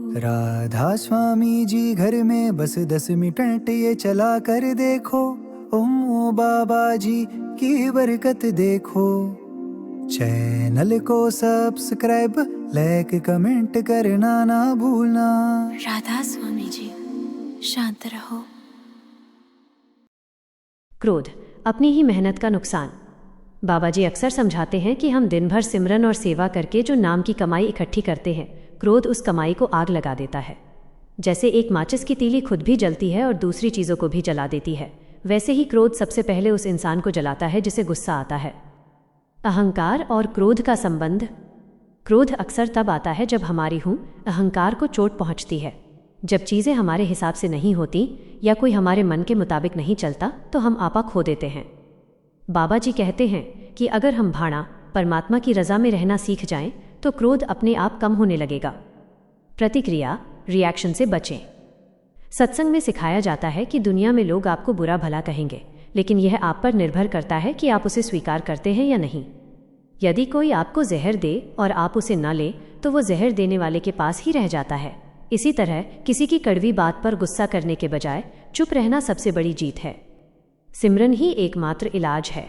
राधा स्वामी जी घर में बस 10 मिनट ये चला कर देखो। ओ बाबा जी की बरकत देखो। चैनल को सब्सक्राइब, लाइक, कमेंट करना ना भूलना। राधा स्वामी जी, शांत रहो। क्रोध, अपनी ही मेहनत का नुकसान। बाबा जी अक्सर समझाते हैं कि हम दिन भर सिमरन और सेवा करके जो नाम की कमाई इकट्ठी करते हैं, क्रोध उस कमाई को आग लगा देता है। जैसे एक माचिस की तीली खुद भी जलती है और दूसरी चीज़ों को भी जला देती है, वैसे ही क्रोध सबसे पहले उस इंसान को जलाता है जिसे गुस्सा आता है। अहंकार और क्रोध का संबंध। क्रोध अक्सर तब आता है जब हमारी अहंकार को चोट पहुंचती है। जब चीज़ें हमारे हिसाब से नहीं होती या कोई हमारे मन के मुताबिक नहीं चलता तो हम आपा खो देते हैं। बाबा जी कहते हैं कि अगर हम भाणा परमात्मा की रज़ा में रहना सीख जाएं तो क्रोध अपने आप कम होने लगेगा। प्रतिक्रिया, रिएक्शन से बचें। सत्संग में सिखाया जाता है कि दुनिया में लोग आपको बुरा भला कहेंगे, लेकिन यह आप पर निर्भर करता है कि आप उसे स्वीकार करते हैं या नहीं। यदि कोई आपको जहर दे और आप उसे न ले तो वो जहर देने वाले के पास ही रह जाता है। इसी तरह किसी की कड़वी बात पर गुस्सा करने के बजाय चुप रहना सबसे बड़ी जीत है। सिमरन ही एकमात्र इलाज है।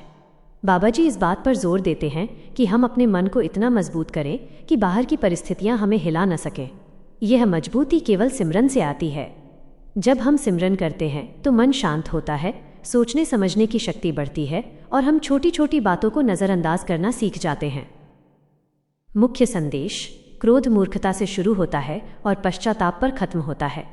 बाबा जी इस बात पर जोर देते हैं कि हम अपने मन को इतना मजबूत करें कि बाहर की परिस्थितियां हमें हिला न सकें। यह मजबूती केवल सिमरन से आती है। जब हम सिमरन करते हैं तो मन शांत होता है, सोचने समझने की शक्ति बढ़ती है और हम छोटी छोटी बातों को नज़रअंदाज करना सीख जाते हैं। मुख्य संदेश, क्रोध मूर्खता से शुरू होता है और पश्चाताप पर खत्म होता है।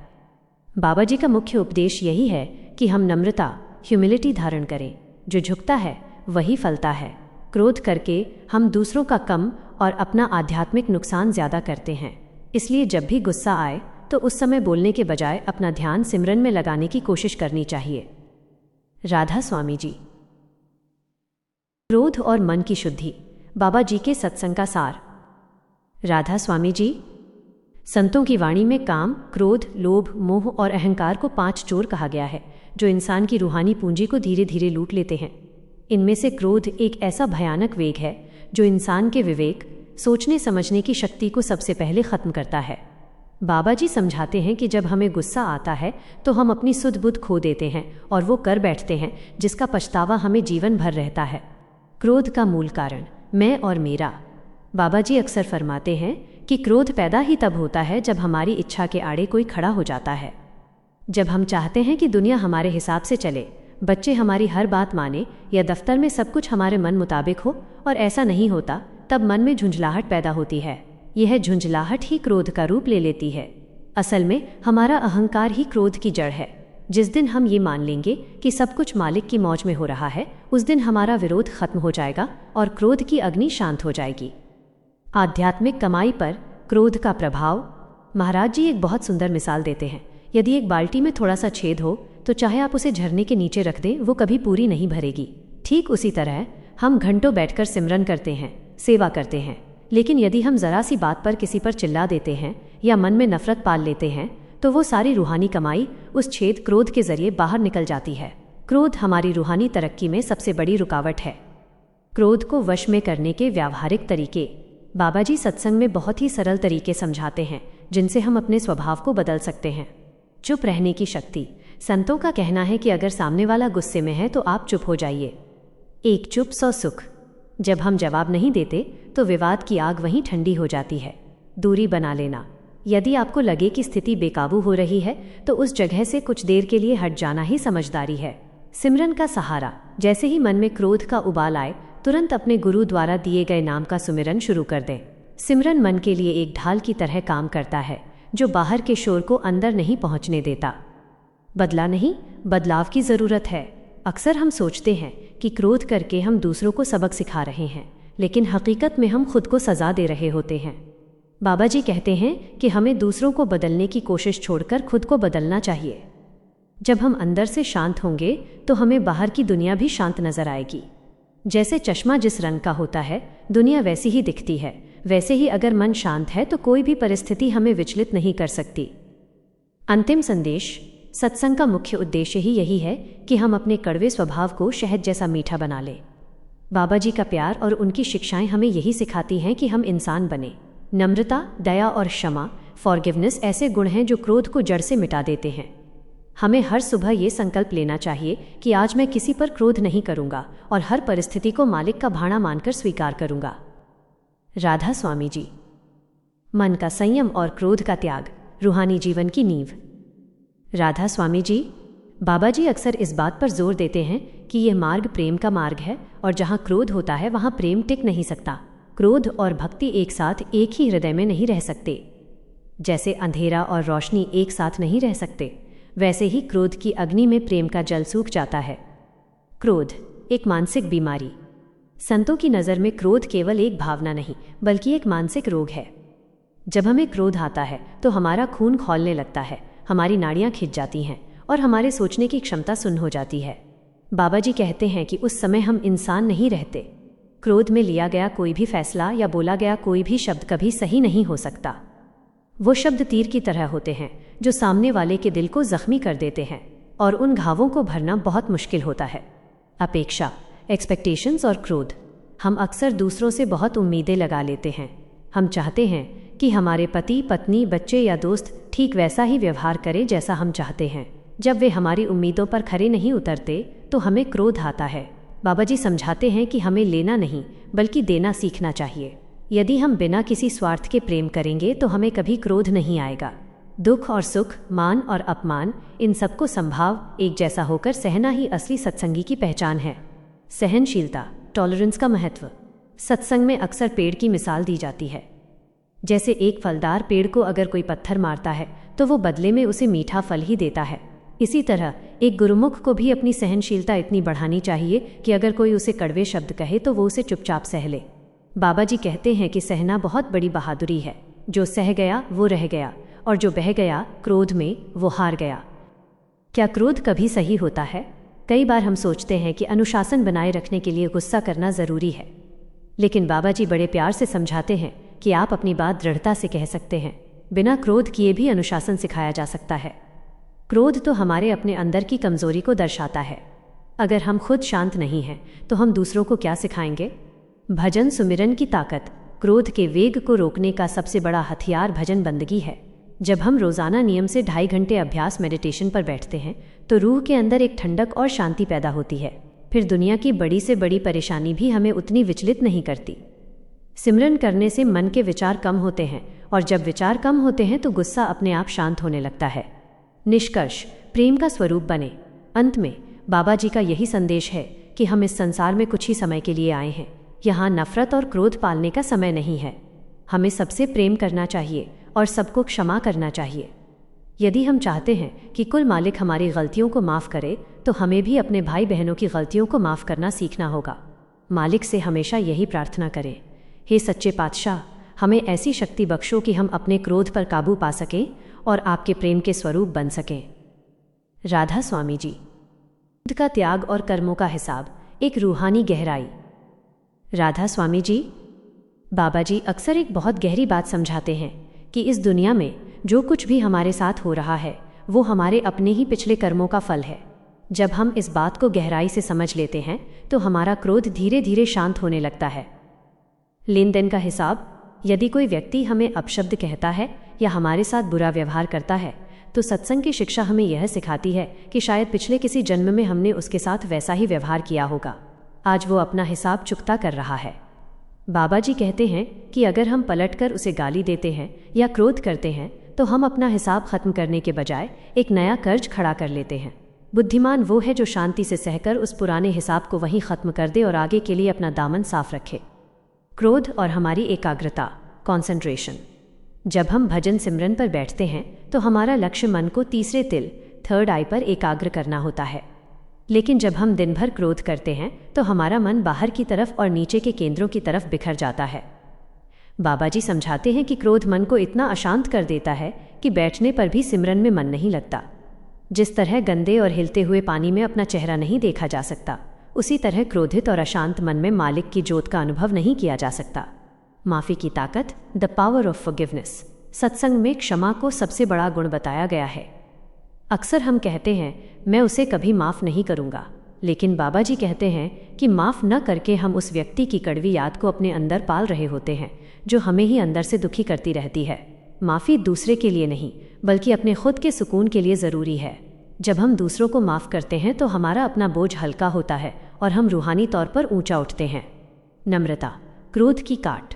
बाबा जी का मुख्य उपदेश यही है कि हम नम्रता, ह्यूमिलिटी धारण करें। जो झुकता है वही फलता है। क्रोध करके हम दूसरों का कम और अपना आध्यात्मिक नुकसान ज़्यादा करते हैं। इसलिए जब भी गुस्सा आए तो उस समय बोलने के बजाय अपना ध्यान सिमरन में लगाने की कोशिश करनी चाहिए। राधा स्वामी जी। क्रोध और मन की शुद्धि। बाबा जी के सत्संग का सार। राधा स्वामी जी। संतों की वाणी में काम, क्रोध, लोभ, मोह और अहंकार को 5 चोर कहा गया है जो इंसान की रूहानी पूंजी को धीरे धीरे लूट लेते हैं। इनमें से क्रोध एक ऐसा भयानक वेग है जो इंसान के विवेक, सोचने समझने की शक्ति को सबसे पहले खत्म करता है। बाबा जी समझाते हैं कि जब हमें गुस्सा आता है तो हम अपनी सुध बुध खो देते हैं और वो कर बैठते हैं जिसका पछतावा हमें जीवन भर रहता है। क्रोध का मूल कारण मैं और मेरा। बाबा जी अक्सर फरमाते हैं कि क्रोध पैदा ही तब होता है जब हमारी इच्छा के आड़े कोई खड़ा हो जाता है। जब हम चाहते हैं कि दुनिया हमारे हिसाब से चले, बच्चे हमारी हर बात माने या दफ्तर में सब कुछ हमारे मन मुताबिक हो और ऐसा नहीं होता, तब मन में झुंझलाहट पैदा होती है। यह झुंझलाहट ही क्रोध का रूप ले लेती है। असल में हमारा अहंकार ही क्रोध की जड़ है। जिस दिन हम ये मान लेंगे कि सब कुछ मालिक की मौज में हो रहा है, उस दिन हमारा विरोध खत्म हो जाएगा और क्रोध की अग्नि शांत हो जाएगी। आध्यात्मिक कमाई पर क्रोध का प्रभाव। महाराज जी एक बहुत सुंदर मिसाल देते हैं। यदि एक बाल्टी में थोड़ा सा छेद हो तो चाहे आप उसे झरने के नीचे रख दें, वो कभी पूरी नहीं भरेगी। ठीक उसी तरह हम घंटों बैठकर सिमरन करते हैं, सेवा करते हैं, लेकिन यदि हम जरा सी बात पर किसी पर चिल्ला देते हैं या मन में नफरत पाल लेते हैं तो वो सारी रूहानी कमाई उस छेद क्रोध के जरिए बाहर निकल जाती है। क्रोध हमारी रूहानी तरक्की में सबसे बड़ी रुकावट है। क्रोध को वश में करने के व्यावहारिक तरीके। बाबा जी सत्संग में बहुत ही सरल तरीके समझाते हैं जिनसे हम अपने स्वभाव को बदल सकते हैं। चुप रहने की शक्ति। संतों का कहना है कि अगर सामने वाला गुस्से में है तो आप चुप हो जाइए। एक चुप 100 सुख। जब हम जवाब नहीं देते तो विवाद की आग वहीं ठंडी हो जाती है। दूरी बना लेना। यदि आपको लगे कि स्थिति बेकाबू हो रही है तो उस जगह से कुछ देर के लिए हट जाना ही समझदारी है। सिमरन का सहारा। जैसे ही मन में क्रोध का उबाल आए, तुरंत अपने गुरु द्वारा दिए गए नाम का सुमिरन शुरू कर दें। सिमरन मन के लिए एक ढाल की तरह काम करता है जो बाहर के शोर को अंदर नहीं पहुंचने देता। बदला नहीं, बदलाव की ज़रूरत है। अक्सर हम सोचते हैं कि क्रोध करके हम दूसरों को सबक सिखा रहे हैं, लेकिन हकीकत में हम खुद को सज़ा दे रहे होते हैं। बाबा जी कहते हैं कि हमें दूसरों को बदलने की कोशिश छोड़कर खुद को बदलना चाहिए। जब हम अंदर से शांत होंगे तो हमें बाहर की दुनिया भी शांत नजर आएगी। जैसे चश्मा जिस रंग का होता है, दुनिया वैसी ही दिखती है। वैसे ही अगर मन शांत है तो कोई भी परिस्थिति हमें विचलित नहीं कर सकती। अंतिम संदेश। सत्संग का मुख्य उद्देश्य ही यही है कि हम अपने कड़वे स्वभाव को शहद जैसा मीठा बना लें। बाबा जी का प्यार और उनकी शिक्षाएं हमें यही सिखाती हैं कि हम इंसान बने। नम्रता, दया और क्षमा फॉरगिवनेस ऐसे गुण हैं जो क्रोध को जड़ से मिटा देते हैं। हमें हर सुबह ये संकल्प लेना चाहिए कि आज मैं किसी पर क्रोध नहीं करूंगा और हर परिस्थिति को मालिक का भाणा मानकर स्वीकार करूंगा। राधा स्वामी जी। मन का संयम और क्रोध का त्याग, रूहानी जीवन की नींव। राधा स्वामी जी। बाबा जी अक्सर इस बात पर जोर देते हैं कि यह मार्ग प्रेम का मार्ग है और जहाँ क्रोध होता है वहाँ प्रेम टिक नहीं सकता। क्रोध और भक्ति एक साथ एक ही हृदय में नहीं रह सकते। जैसे अंधेरा और रोशनी एक साथ नहीं रह सकते, वैसे ही क्रोध की अग्नि में प्रेम का जल सूख जाता है। क्रोध एक मानसिक बीमारी। संतों की नज़र में क्रोध केवल एक भावना नहीं बल्कि एक मानसिक रोग है। जब हमें क्रोध आता है तो हमारा खून खौलने लगता है, हमारी नाड़ियाँ खिंच जाती हैं और हमारे सोचने की क्षमता सुन्न हो जाती है। बाबा जी कहते हैं कि उस समय हम इंसान नहीं रहते। क्रोध में लिया गया कोई भी फैसला या बोला गया कोई भी शब्द कभी सही नहीं हो सकता। वो शब्द तीर की तरह होते हैं जो सामने वाले के दिल को जख्मी कर देते हैं और उन घावों को भरना बहुत मुश्किल होता है। अपेक्षा, एक्सपेक्टेशंस और क्रोध। हम अक्सर दूसरों से बहुत उम्मीदें लगा लेते हैं। हम चाहते हैं कि हमारे पति, पत्नी, बच्चे या दोस्त ठीक वैसा ही व्यवहार करें जैसा हम चाहते हैं। जब वे हमारी उम्मीदों पर खरे नहीं उतरते तो हमें क्रोध आता है। बाबा जी समझाते हैं कि हमें लेना नहीं बल्कि देना सीखना चाहिए। यदि हम बिना किसी स्वार्थ के प्रेम करेंगे तो हमें कभी क्रोध नहीं आएगा। दुख और सुख, मान और अपमान, इन सबको संभाव एक जैसा होकर सहना ही असली सत्संगी की पहचान है। सहनशीलता, टॉलरेंस का महत्व। सत्संग में अक्सर पेड़ की मिसाल दी जाती है। जैसे एक फलदार पेड़ को अगर कोई पत्थर मारता है तो वो बदले में उसे मीठा फल ही देता है। इसी तरह एक गुरुमुख को भी अपनी सहनशीलता इतनी बढ़ानी चाहिए कि अगर कोई उसे कड़वे शब्द कहे तो वो उसे चुपचाप सह ले। बाबा जी कहते हैं कि सहना बहुत बड़ी बहादुरी है। जो सह गया वो रह गया और जो बह गया क्रोध में वो हार गया। क्या क्रोध कभी सही होता है? कई बार हम सोचते हैं कि अनुशासन बनाए रखने के लिए गुस्सा करना ज़रूरी है, लेकिन बाबा जी बड़े प्यार से समझाते हैं कि आप अपनी बात दृढ़ता से कह सकते हैं। बिना क्रोध किए भी अनुशासन सिखाया जा सकता है। क्रोध तो हमारे अपने अंदर की कमजोरी को दर्शाता है। अगर हम खुद शांत नहीं हैं तो हम दूसरों को क्या सिखाएंगे? भजन सुमिरन की ताकत। क्रोध के वेग को रोकने का सबसे बड़ा हथियार भजन बंदगी है। जब हम रोज़ाना नियम से 2.5 घंटे अभ्यास मेडिटेशन पर बैठते हैं तो रूह के अंदर एक ठंडक और शांति पैदा होती है। फिर दुनिया की बड़ी से बड़ी परेशानी भी हमें उतनी विचलित नहीं करती। सिमरन करने से मन के विचार कम होते हैं और जब विचार कम होते हैं तो गुस्सा अपने आप शांत होने लगता है। निष्कर्ष, प्रेम का स्वरूप बने। अंत में बाबा जी का यही संदेश है कि हम इस संसार में कुछ ही समय के लिए आए हैं। यहाँ नफरत और क्रोध पालने का समय नहीं है। हमें सबसे प्रेम करना चाहिए और सबको क्षमा करना चाहिए। यदि हम चाहते हैं कि कुल मालिक हमारी गलतियों को माफ़ करे तो हमें भी अपने भाई बहनों की गलतियों को माफ़ करना सीखना होगा। मालिक से हमेशा यही प्रार्थना करें, हे सच्चे पातशाह, हमें ऐसी शक्ति बख्शो कि हम अपने क्रोध पर काबू पा सकें और आपके प्रेम के स्वरूप बन सकें। राधा स्वामी जी। क्रोध का त्याग और कर्मों का हिसाब, एक रूहानी गहराई। राधा स्वामी जी। बाबा जी अक्सर एक बहुत गहरी बात समझाते हैं कि इस दुनिया में जो कुछ भी हमारे साथ हो रहा है वो हमारे अपने ही पिछले कर्मों का फल है। जब हम इस बात को गहराई से समझ लेते हैं तो हमारा क्रोध धीरे धीरे शांत होने लगता है। लेन देन का हिसाब। यदि कोई व्यक्ति हमें अपशब्द कहता है या हमारे साथ बुरा व्यवहार करता है तो सत्संग की शिक्षा हमें यह सिखाती है कि शायद पिछले किसी जन्म में हमने उसके साथ वैसा ही व्यवहार किया होगा। आज वो अपना हिसाब चुकता कर रहा है। बाबा जी कहते हैं कि अगर हम पलटकर उसे गाली देते हैं या क्रोध करते हैं तो हम अपना हिसाब खत्म करने के बजाय एक नया कर्ज खड़ा कर लेते हैं। बुद्धिमान वो है जो शांति से सहकर उस पुराने हिसाब को वहीं खत्म कर दे और आगे के लिए अपना दामन साफ रखे। क्रोध और हमारी एकाग्रता, कॉन्सेंट्रेशन। जब हम भजन सिमरन पर बैठते हैं तो हमारा लक्ष्य मन को तीसरे तिल, थर्ड आई पर एकाग्र करना होता है। लेकिन जब हम दिन भर क्रोध करते हैं तो हमारा मन बाहर की तरफ और नीचे के केंद्रों की तरफ बिखर जाता है। बाबा जी समझाते हैं कि क्रोध मन को इतना अशांत कर देता है कि बैठने पर भी सिमरन में मन नहीं लगता। जिस तरह गंदे और हिलते हुए पानी में अपना चेहरा नहीं देखा जा सकता, उसी तरह क्रोधित और अशांत मन में मालिक की जोत का अनुभव नहीं किया जा सकता। माफ़ी की ताकत, द पावर ऑफ फॉरगिवनेस। सत्संग में क्षमा को सबसे बड़ा गुण बताया गया है। अक्सर हम कहते हैं मैं उसे कभी माफ़ नहीं करूँगा, लेकिन बाबा जी कहते हैं कि माफ़ न करके हम उस व्यक्ति की कड़वी याद को अपने अंदर पाल रहे होते हैं जो हमें ही अंदर से दुखी करती रहती है। माफ़ी दूसरे के लिए नहीं बल्कि अपने खुद के सुकून के लिए ज़रूरी है। जब हम दूसरों को माफ़ करते हैं तो हमारा अपना बोझ हल्का होता है और हम रूहानी तौर पर ऊंचा उठते हैं। नम्रता, क्रोध की काट।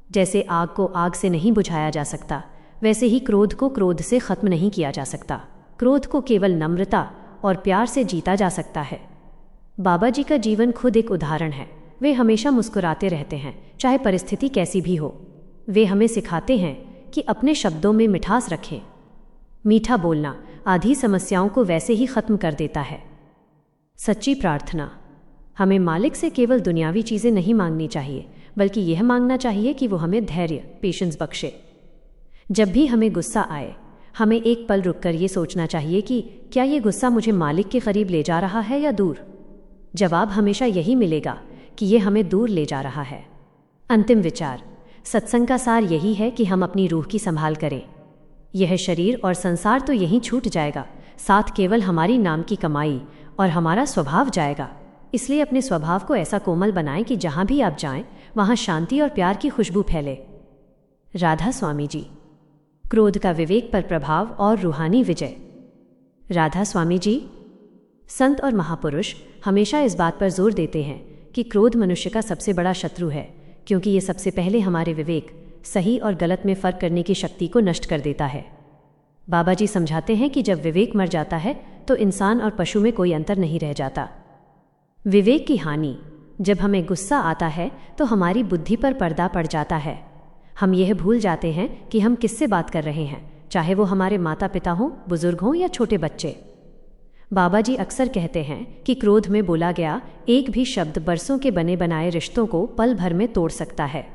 जैसे आग को आग से नहीं बुझाया जा सकता, वैसे ही क्रोध को क्रोध से ख़त्म नहीं किया जा सकता। क्रोध को केवल नम्रता और प्यार से जीता जा सकता है। बाबा जी का जीवन खुद एक उदाहरण है। वे हमेशा मुस्कुराते रहते हैं, चाहे परिस्थिति कैसी भी हो। वे हमें सिखाते हैं कि अपने शब्दों में मिठास रखें। मीठा बोलना आधी समस्याओं को वैसे ही ख़त्म कर देता है। सच्ची प्रार्थना, हमें मालिक से केवल दुनियावी चीज़ें नहीं मांगनी चाहिए, बल्कि यह मांगना चाहिए कि वो हमें धैर्य, पेशेंस बख्शे। जब भी हमें गुस्सा आए, हमें एक पल रुककर ये सोचना चाहिए कि क्या ये गुस्सा मुझे मालिक के करीब ले जा रहा है या दूर। जवाब हमेशा यही मिलेगा कि ये हमें दूर ले जा रहा है। अंतिम विचार, सत्संग का सार यही है कि हम अपनी रूह की संभाल करें। यह शरीर और संसार तो यहीं छूट जाएगा, साथ केवल हमारी नाम की कमाई और हमारा स्वभाव जाएगा। इसलिए अपने स्वभाव को ऐसा कोमल बनाएं कि जहाँ भी आप जाएं वहाँ शांति और प्यार की खुशबू फैले। राधा स्वामी जी। क्रोध का विवेक पर प्रभाव और रूहानी विजय। राधा स्वामी जी। संत और महापुरुष हमेशा इस बात पर जोर देते हैं कि क्रोध मनुष्य का सबसे बड़ा शत्रु है, क्योंकि ये सबसे पहले हमारे विवेक, सही और गलत में फ़र्क करने की शक्ति को नष्ट कर देता है। बाबा जी समझाते हैं कि जब विवेक मर जाता है तो इंसान और पशु में कोई अंतर नहीं रह जाता। विवेक की हानि, जब हमें गुस्सा आता है तो हमारी बुद्धि पर पर्दा पड़ जाता है। हम यह भूल जाते हैं कि हम किससे बात कर रहे हैं, चाहे वो हमारे माता पिता हों, बुजुर्ग हों या छोटे बच्चे। बाबा जी अक्सर कहते हैं कि क्रोध में बोला गया एक भी शब्द बरसों के बने बनाए रिश्तों को पल भर में तोड़ सकता है।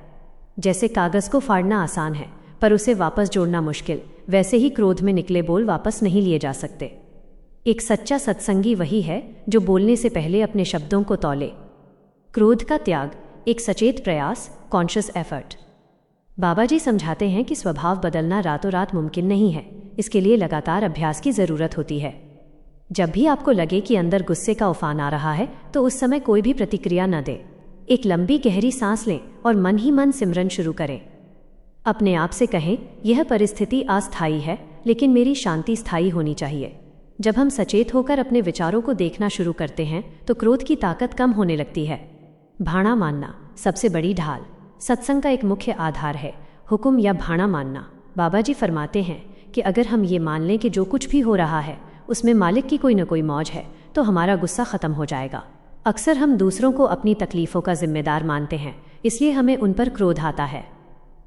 जैसे कागज़ को फाड़ना आसान है पर उसे वापस जोड़ना मुश्किल, वैसे ही क्रोध में निकले बोल वापस नहीं लिए जा सकते। एक सच्चा सत्संगी वही है जो बोलने से पहले अपने शब्दों को तौले। क्रोध का त्याग एक सचेत प्रयास, कॉन्शियस एफर्ट। बाबा जी समझाते हैं कि स्वभाव बदलना रातों रात मुमकिन नहीं है, इसके लिए लगातार अभ्यास की ज़रूरत होती है। जब भी आपको लगे कि अंदर गुस्से का उफान आ रहा है तो उस समय कोई भी प्रतिक्रिया न दें। एक लंबी गहरी सांस लें और मन ही मन सिमरन शुरू करें। अपने आप से कहें, यह परिस्थिति अस्थायी है लेकिन मेरी शांति स्थायी होनी चाहिए। जब हम सचेत होकर अपने विचारों को देखना शुरू करते हैं तो क्रोध की ताकत कम होने लगती है। भाणा मानना सबसे बड़ी ढाल। सत्संग का एक मुख्य आधार है हुक्म या भाणा मानना। बाबा जी फरमाते हैं कि अगर हम ये मान लें कि जो कुछ भी हो रहा है उसमें मालिक की कोई न कोई मौज है तो हमारा गुस्सा ख़त्म हो जाएगा। अक्सर हम दूसरों को अपनी तकलीफ़ों का जिम्मेदार मानते हैं, इसलिए हमें उन पर क्रोध आता है।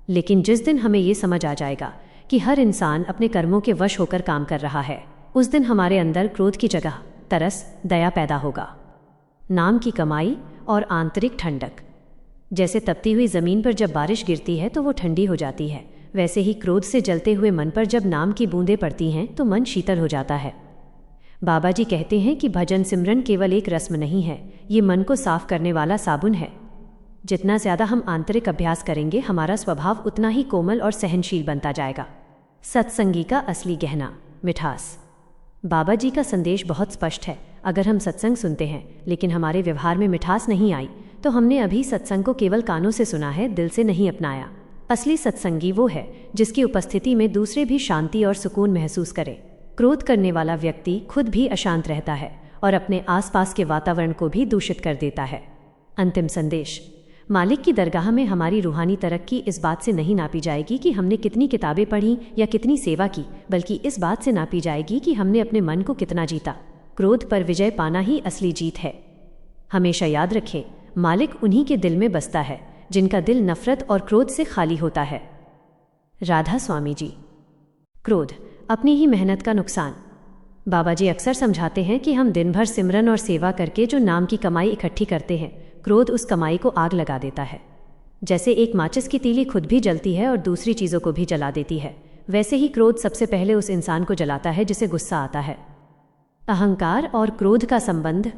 लेकिन जिस दिन हमें ये समझ आ जाएगा कि हर इंसान अपने कर्मों के वश होकर काम कर रहा है, उस दिन हमारे अंदर क्रोध की जगह तरस, दया पैदा होगा। नाम की कमाई और आंतरिक ठंडक। जैसे तपती हुई ज़मीन पर जब बारिश गिरती है तो वो ठंडी हो जाती है, वैसे ही क्रोध से जलते हुए मन पर जब नाम की बूंदें पड़ती हैं तो मन शीतल हो जाता है। बाबा जी कहते हैं कि भजन सिमरन केवल एक रस्म नहीं है, ये मन को साफ करने वाला साबुन है। जितना ज़्यादा हम आंतरिक अभ्यास करेंगे हमारा स्वभाव उतना ही कोमल और सहनशील बनता जाएगा। सत्संगी का असली गहना, मिठास। बाबा जी का संदेश बहुत स्पष्ट है। अगर हम सत्संग सुनते हैं लेकिन हमारे व्यवहार में मिठास नहीं आई तो हमने अभी सत्संग को केवल कानों से सुना है, दिल से नहीं अपनाया। असली सत्संगी वो है जिसकी उपस्थिति में दूसरे भी शांति और सुकून महसूस करें। क्रोध करने वाला व्यक्ति खुद भी अशांत रहता है और अपने आसपास के वातावरण को भी दूषित कर देता है। अंतिम संदेश, मालिक की दरगाह में हमारी रूहानी तरक्की इस बात से नहीं नापी जाएगी कि हमने कितनी किताबें पढ़ी या कितनी सेवा की, बल्कि इस बात से नापी जाएगी कि हमने अपने मन को कितना जीता। क्रोध पर विजय पाना ही असली जीत है। हमेशा याद रखें, मालिक उन्हीं के दिल में बसता है जिनका दिल नफरत और क्रोध से खाली होता है। राधा स्वामी जी। क्रोध अपनी ही मेहनत का नुकसान। बाबा जी अक्सर समझाते हैं कि हम दिन भर सिमरन और सेवा करके जो नाम की कमाई इकट्ठी करते हैं, क्रोध उस कमाई को आग लगा देता है। जैसे एक माचिस की तीली खुद भी जलती है और दूसरी चीज़ों को भी जला देती है, वैसे ही क्रोध सबसे पहले उस इंसान को जलाता है जिसे गुस्सा आता है। अहंकार और क्रोध का संबंध।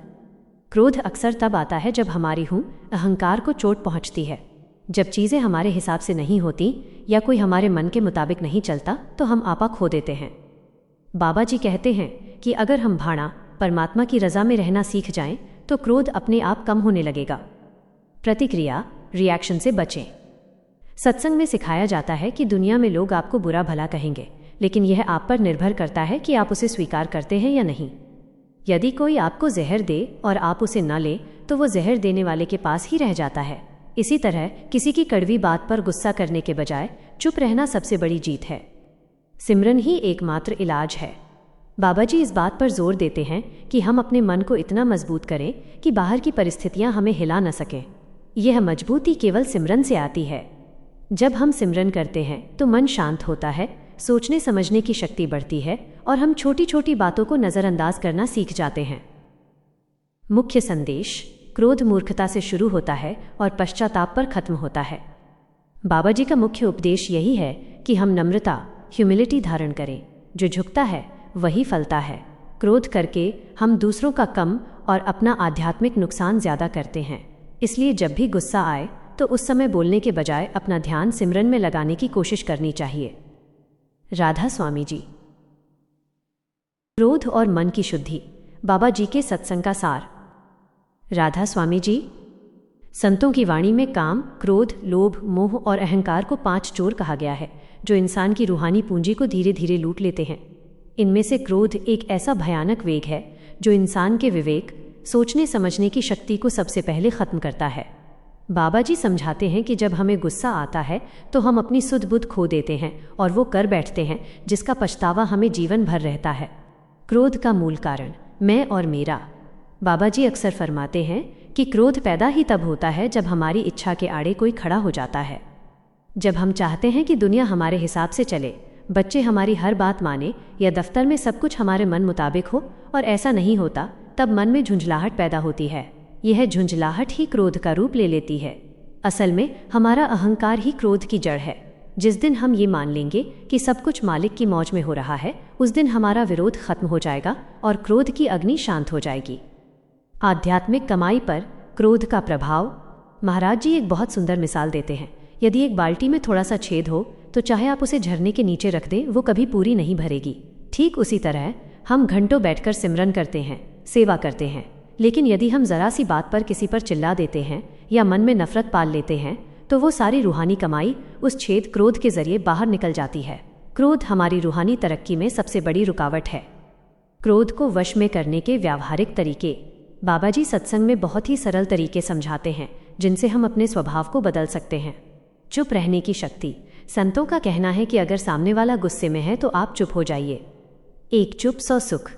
क्रोध अक्सर तब आता है जब हमारी अहंकार को चोट पहुंचती है। जब चीज़ें हमारे हिसाब से नहीं होती या कोई हमारे मन के मुताबिक नहीं चलता तो हम आपा खो देते हैं। बाबा जी कहते हैं कि अगर हम भाणा, परमात्मा की रज़ा में रहना सीख जाएं तो क्रोध अपने आप कम होने लगेगा। प्रतिक्रिया, रिएक्शन से बचें। सत्संग में सिखाया जाता है कि दुनिया में लोग आपको बुरा भला कहेंगे, लेकिन यह आप पर निर्भर करता है कि आप उसे स्वीकार करते हैं या नहीं। यदि कोई आपको जहर दे और आप उसे न ले तो वो जहर देने वाले के पास ही रह जाता है। इसी तरह किसी की कड़वी बात पर गुस्सा करने के बजाय चुप रहना सबसे बड़ी जीत है। सिमरन ही एकमात्र इलाज है। बाबा जी इस बात पर जोर देते हैं कि हम अपने मन को इतना मजबूत करें कि बाहर की परिस्थितियां हमें हिला न सकें। यह मजबूती केवल सिमरन से आती है। जब हम सिमरन करते हैं तो मन शांत होता है, सोचने समझने की शक्ति बढ़ती है और हम छोटी छोटी बातों को नज़रअंदाज करना सीख जाते हैं। मुख्य संदेश: क्रोध मूर्खता से शुरू होता है और पश्चाताप पर खत्म होता है। बाबा जी का मुख्य उपदेश यही है कि हम नम्रता, ह्यूमिलिटी धारण करें। जो झुकता है वही फलता है। क्रोध करके हम दूसरों का कम और अपना आध्यात्मिक नुकसान ज़्यादा करते हैं। इसलिए जब भी गुस्सा आए तो उस समय बोलने के बजाय अपना ध्यान सिमरन में लगाने की कोशिश करनी चाहिए। राधा स्वामी जी। क्रोध और मन की शुद्धि। बाबा जी के सत्संग का सार। राधा स्वामी जी। संतों की वाणी में काम, क्रोध, लोभ, मोह और अहंकार को 5 चोर कहा गया है जो इंसान की रूहानी पूंजी को धीरे धीरे लूट लेते हैं। इनमें से क्रोध एक ऐसा भयानक वेग है जो इंसान के विवेक, सोचने समझने की शक्ति को सबसे पहले खत्म करता है। बाबा जी समझाते हैं कि जब हमें गुस्सा आता है तो हम अपनी सुध बुध खो देते हैं और वो कर बैठते हैं जिसका पछतावा हमें जीवन भर रहता है। क्रोध का मूल कारण मैं और मेरा। बाबा जी अक्सर फरमाते हैं कि क्रोध पैदा ही तब होता है जब हमारी इच्छा के आड़े कोई खड़ा हो जाता है। जब हम चाहते हैं कि दुनिया हमारे हिसाब से चले, बच्चे हमारी हर बात माने या दफ्तर में सब कुछ हमारे मन मुताबिक हो और ऐसा नहीं होता, तब मन में झुंझलाहट पैदा होती है। यह झुंझलाहट ही क्रोध का रूप ले लेती है। असल में हमारा अहंकार ही क्रोध की जड़ है। जिस दिन हम ये मान लेंगे कि सब कुछ मालिक की मौज में हो रहा है, उस दिन हमारा विरोध खत्म हो जाएगा और क्रोध की अग्नि शांत हो जाएगी। आध्यात्मिक कमाई पर क्रोध का प्रभाव। महाराज जी एक बहुत सुंदर मिसाल देते हैं। यदि एक बाल्टी में थोड़ा सा छेद हो तो चाहे आप उसे झरने के नीचे रख दें, वो कभी पूरी नहीं भरेगी। ठीक उसी तरह हम घंटों बैठकर सिमरन करते हैं, सेवा करते हैं, लेकिन यदि हम जरा सी बात पर किसी पर चिल्ला देते हैं या मन में नफरत पाल लेते हैं तो वो सारी रूहानी कमाई उस छेद क्रोध के जरिए बाहर निकल जाती है। क्रोध हमारी रूहानी तरक्की में सबसे बड़ी रुकावट है। क्रोध को वश में करने के व्यावहारिक तरीके। बाबा जी सत्संग में बहुत ही सरल तरीके समझाते हैं जिनसे हम अपने स्वभाव को बदल सकते हैं। चुप रहने की शक्ति। संतों का कहना है कि अगर सामने वाला गुस्से में है तो आप चुप हो जाइए। एक चुप 100 सुख।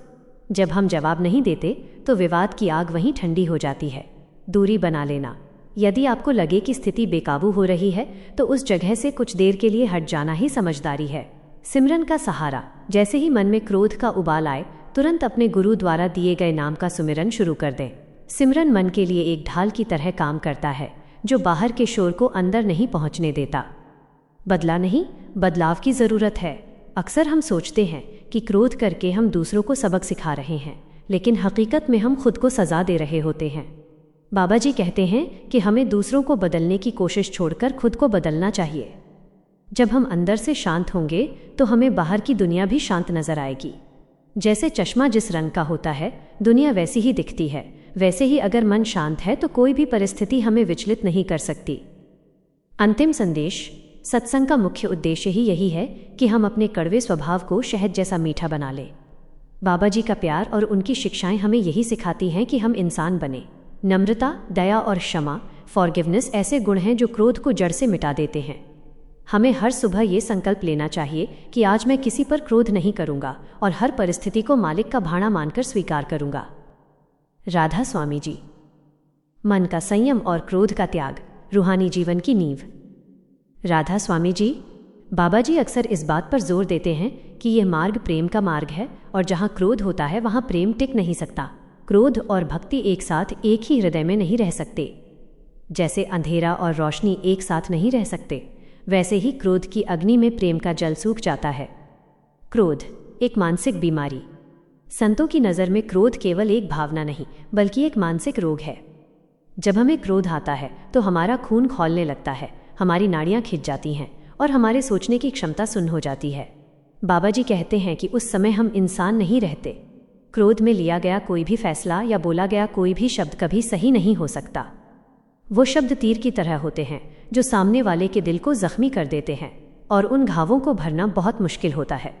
जब हम जवाब नहीं देते तो विवाद की आग वहीं ठंडी हो जाती है। दूरी बना लेना। यदि आपको लगे कि स्थिति बेकाबू हो रही है तो उस जगह से कुछ देर के लिए हट जाना ही समझदारी है। सिमरन का सहारा। जैसे ही मन में क्रोध का उबाल आए, तुरंत अपने गुरु द्वारा दिए गए नाम का सुमिरन शुरू कर दें। सिमरन मन के लिए एक ढाल की तरह काम करता है जो बाहर के शोर को अंदर नहीं पहुंचने देता। बदला नहीं, बदलाव की ज़रूरत है। अक्सर हम सोचते हैं कि क्रोध करके हम दूसरों को सबक सिखा रहे हैं, लेकिन हकीकत में हम खुद को सज़ा दे रहे होते हैं। बाबा जी कहते हैं कि हमें दूसरों को बदलने की कोशिश छोड़कर खुद को बदलना चाहिए। जब हम अंदर से शांत होंगे तो हमें बाहर की दुनिया भी शांत नजर आएगी। जैसे चश्मा जिस रंग का होता है, दुनिया वैसी ही दिखती है। वैसे ही अगर मन शांत है तो कोई भी परिस्थिति हमें विचलित नहीं कर सकती। अंतिम संदेश। सत्संग का मुख्य उद्देश्य ही यही है कि हम अपने कड़वे स्वभाव को शहद जैसा मीठा बना लें। बाबा जी का प्यार और उनकी शिक्षाएं हमें यही सिखाती हैं कि हम इंसान बने। नम्रता, दया और क्षमा, फॉरगिवनेस ऐसे गुण हैं जो क्रोध को जड़ से मिटा देते हैं। हमें हर सुबह ये संकल्प लेना चाहिए कि आज मैं किसी पर क्रोध नहीं करूंगा और हर परिस्थिति को मालिक का भाणा मानकर स्वीकार करूंगा। राधा स्वामी जी। मन का संयम और क्रोध का त्याग, रूहानी जीवन की नींव। राधा स्वामी जी। बाबा जी अक्सर इस बात पर जोर देते हैं कि यह मार्ग प्रेम का मार्ग है और जहाँ क्रोध होता है वहाँ प्रेम टिक नहीं सकता। क्रोध और भक्ति एक साथ एक ही हृदय में नहीं रह सकते। जैसे अंधेरा और रोशनी एक साथ नहीं रह सकते, वैसे ही क्रोध की अग्नि में प्रेम का जल सूख जाता है। क्रोध एक मानसिक बीमारी। संतों की नज़र में क्रोध केवल एक भावना नहीं बल्कि एक मानसिक रोग है। जब हमें क्रोध आता है तो हमारा खून खौलने लगता है, हमारी नाड़ियाँ खिंच जाती हैं और हमारे सोचने की क्षमता सुन्न हो जाती है। बाबा जी कहते हैं कि उस समय हम इंसान नहीं रहते। क्रोध में लिया गया कोई भी फैसला या बोला गया कोई भी शब्द कभी सही नहीं हो सकता। वो शब्द तीर की तरह होते हैं जो सामने वाले के दिल को जख्मी कर देते हैं और उन घावों को भरना बहुत मुश्किल होता है।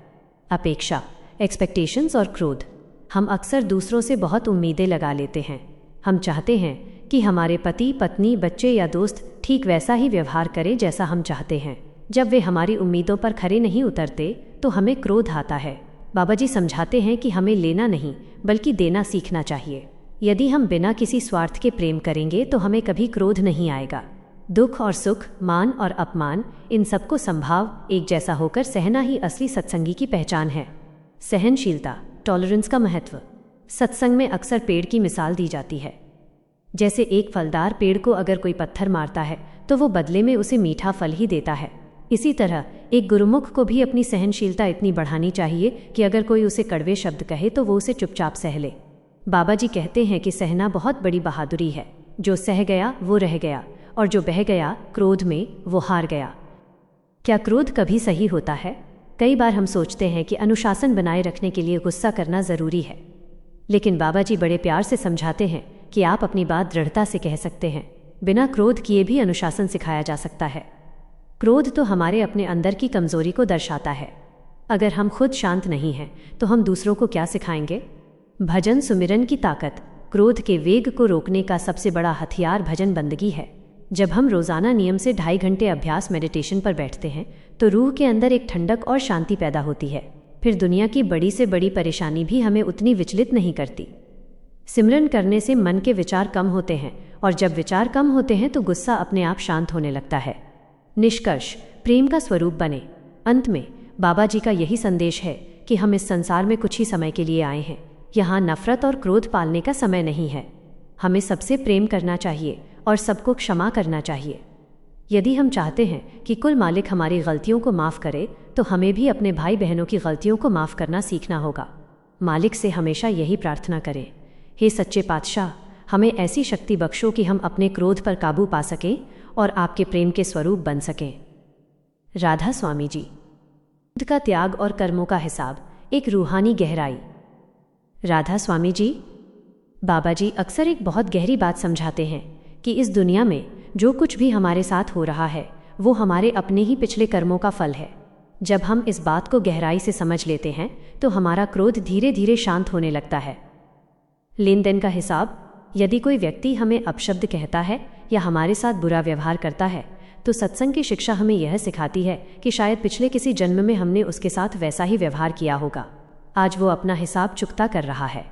अपेक्षा, एक्सपेक्टेशंस और क्रोध। हम अक्सर दूसरों से बहुत उम्मीदें लगा लेते हैं। हम चाहते हैं कि हमारे पति, पत्नी, बच्चे या दोस्त ठीक वैसा ही व्यवहार करें जैसा हम चाहते हैं। जब वे हमारी उम्मीदों पर खरे नहीं उतरते तो हमें क्रोध आता है। बाबा जी समझाते हैं कि हमें लेना नहीं बल्कि देना सीखना चाहिए। यदि हम बिना किसी स्वार्थ के प्रेम करेंगे तो हमें कभी क्रोध नहीं आएगा। दुख और सुख, मान और अपमान, इन सबको संभाव एक जैसा होकर सहना ही असली सत्संगी की पहचान है। सहनशीलता, टॉलरेंस का महत्व। सत्संग में अक्सर पेड़ की मिसाल दी जाती है। जैसे एक फलदार पेड़ को अगर कोई पत्थर मारता है तो वो बदले में उसे मीठा फल ही देता है। इसी तरह एक गुरुमुख को भी अपनी सहनशीलता इतनी बढ़ानी चाहिए कि अगर कोई उसे कड़वे शब्द कहे तो वो उसे चुपचाप सह ले। बाबा जी कहते हैं कि सहना बहुत बड़ी बहादुरी है। जो सह गया वो रह गया और जो बह गया क्रोध में वो हार गया। क्या क्रोध कभी सही होता है? कई बार हम सोचते हैं कि अनुशासन बनाए रखने के लिए गुस्सा करना ज़रूरी है, लेकिन बाबा जी बड़े प्यार से समझाते हैं कि आप अपनी बात दृढ़ता से कह सकते हैं। बिना क्रोध किए भी अनुशासन सिखाया जा सकता है। क्रोध तो हमारे अपने अंदर की कमजोरी को दर्शाता है। अगर हम खुद शांत नहीं हैं तो हम दूसरों को क्या सिखाएंगे? भजन सुमिरन की ताकत। क्रोध के वेग को रोकने का सबसे बड़ा हथियार भजन बंदगी है। जब हम रोज़ाना नियम से 2.5 घंटे अभ्यास मेडिटेशन पर बैठते हैं तो रूह के अंदर एक ठंडक और शांति पैदा होती है। फिर दुनिया की बड़ी से बड़ी परेशानी भी हमें उतनी विचलित नहीं करती। सिमरन करने से मन के विचार कम होते हैं और जब विचार कम होते हैं तो गुस्सा अपने आप शांत होने लगता है। निष्कर्ष, प्रेम का स्वरूप बने। अंत में बाबा जी का यही संदेश है कि हम इस संसार में कुछ ही समय के लिए आए हैं। यहाँ नफरत और क्रोध पालने का समय नहीं है। हमें सबसे प्रेम करना चाहिए और सबको क्षमा करना चाहिए। यदि हम चाहते हैं कि कुल मालिक हमारी गलतियों को माफ़ करे तो हमें भी अपने भाई बहनों की गलतियों को माफ़ करना सीखना होगा। मालिक से हमेशा यही प्रार्थना करें, हे सच्चे पातशाह, हमें ऐसी शक्ति बख्शो कि हम अपने क्रोध पर काबू पा सकें और आपके प्रेम के स्वरूप बन सकें। राधा स्वामी जी। खुद का त्याग और कर्मों का हिसाब, एक रूहानी गहराई। राधा स्वामी जी। बाबा जी अक्सर एक बहुत गहरी बात समझाते हैं कि इस दुनिया में जो कुछ भी हमारे साथ हो रहा है वो हमारे अपने ही पिछले कर्मों का फल है। जब हम इस बात को गहराई से समझ लेते हैं तो हमारा क्रोध धीरे धीरे शांत होने लगता है। लेन देन का हिसाब। यदि कोई व्यक्ति हमें अपशब्द कहता है या हमारे साथ बुरा व्यवहार करता है तो सत्संग की शिक्षा हमें यह सिखाती है कि शायद पिछले किसी जन्म में हमने उसके साथ वैसा ही व्यवहार किया होगा। आज वो अपना हिसाब चुकता कर रहा है।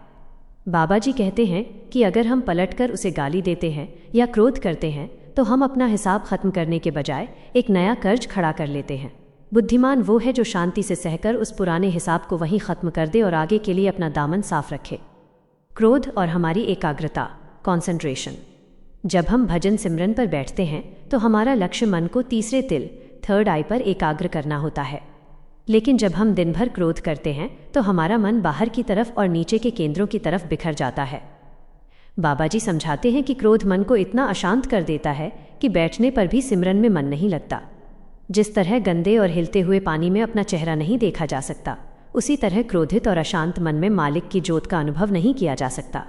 बाबा जी कहते हैं कि अगर हम पलटकर उसे गाली देते हैं या क्रोध करते हैं तो हम अपना हिसाब खत्म करने के बजाय एक नया कर्ज खड़ा कर लेते हैं। बुद्धिमान वो है जो शांति से सहकर उस पुराने हिसाब को वहीं खत्म कर दे और आगे के लिए अपना दामन साफ रखे। क्रोध और हमारी एकाग्रता, कॉन्सेंट्रेशन। जब हम भजन सिमरन पर बैठते हैं तो हमारा लक्ष्य मन को तीसरे तिल, थर्ड आई पर एकाग्र करना होता है। लेकिन जब हम दिन भर क्रोध करते हैं तो हमारा मन बाहर की तरफ और नीचे के केंद्रों की तरफ बिखर जाता है। बाबा जी समझाते हैं कि क्रोध मन को इतना अशांत कर देता है कि बैठने पर भी सिमरन में मन नहीं लगता। जिस तरह गंदे और हिलते हुए पानी में अपना चेहरा नहीं देखा जा सकता, उसी तरह क्रोधित और अशांत मन में मालिक की ज्योत का अनुभव नहीं किया जा सकता।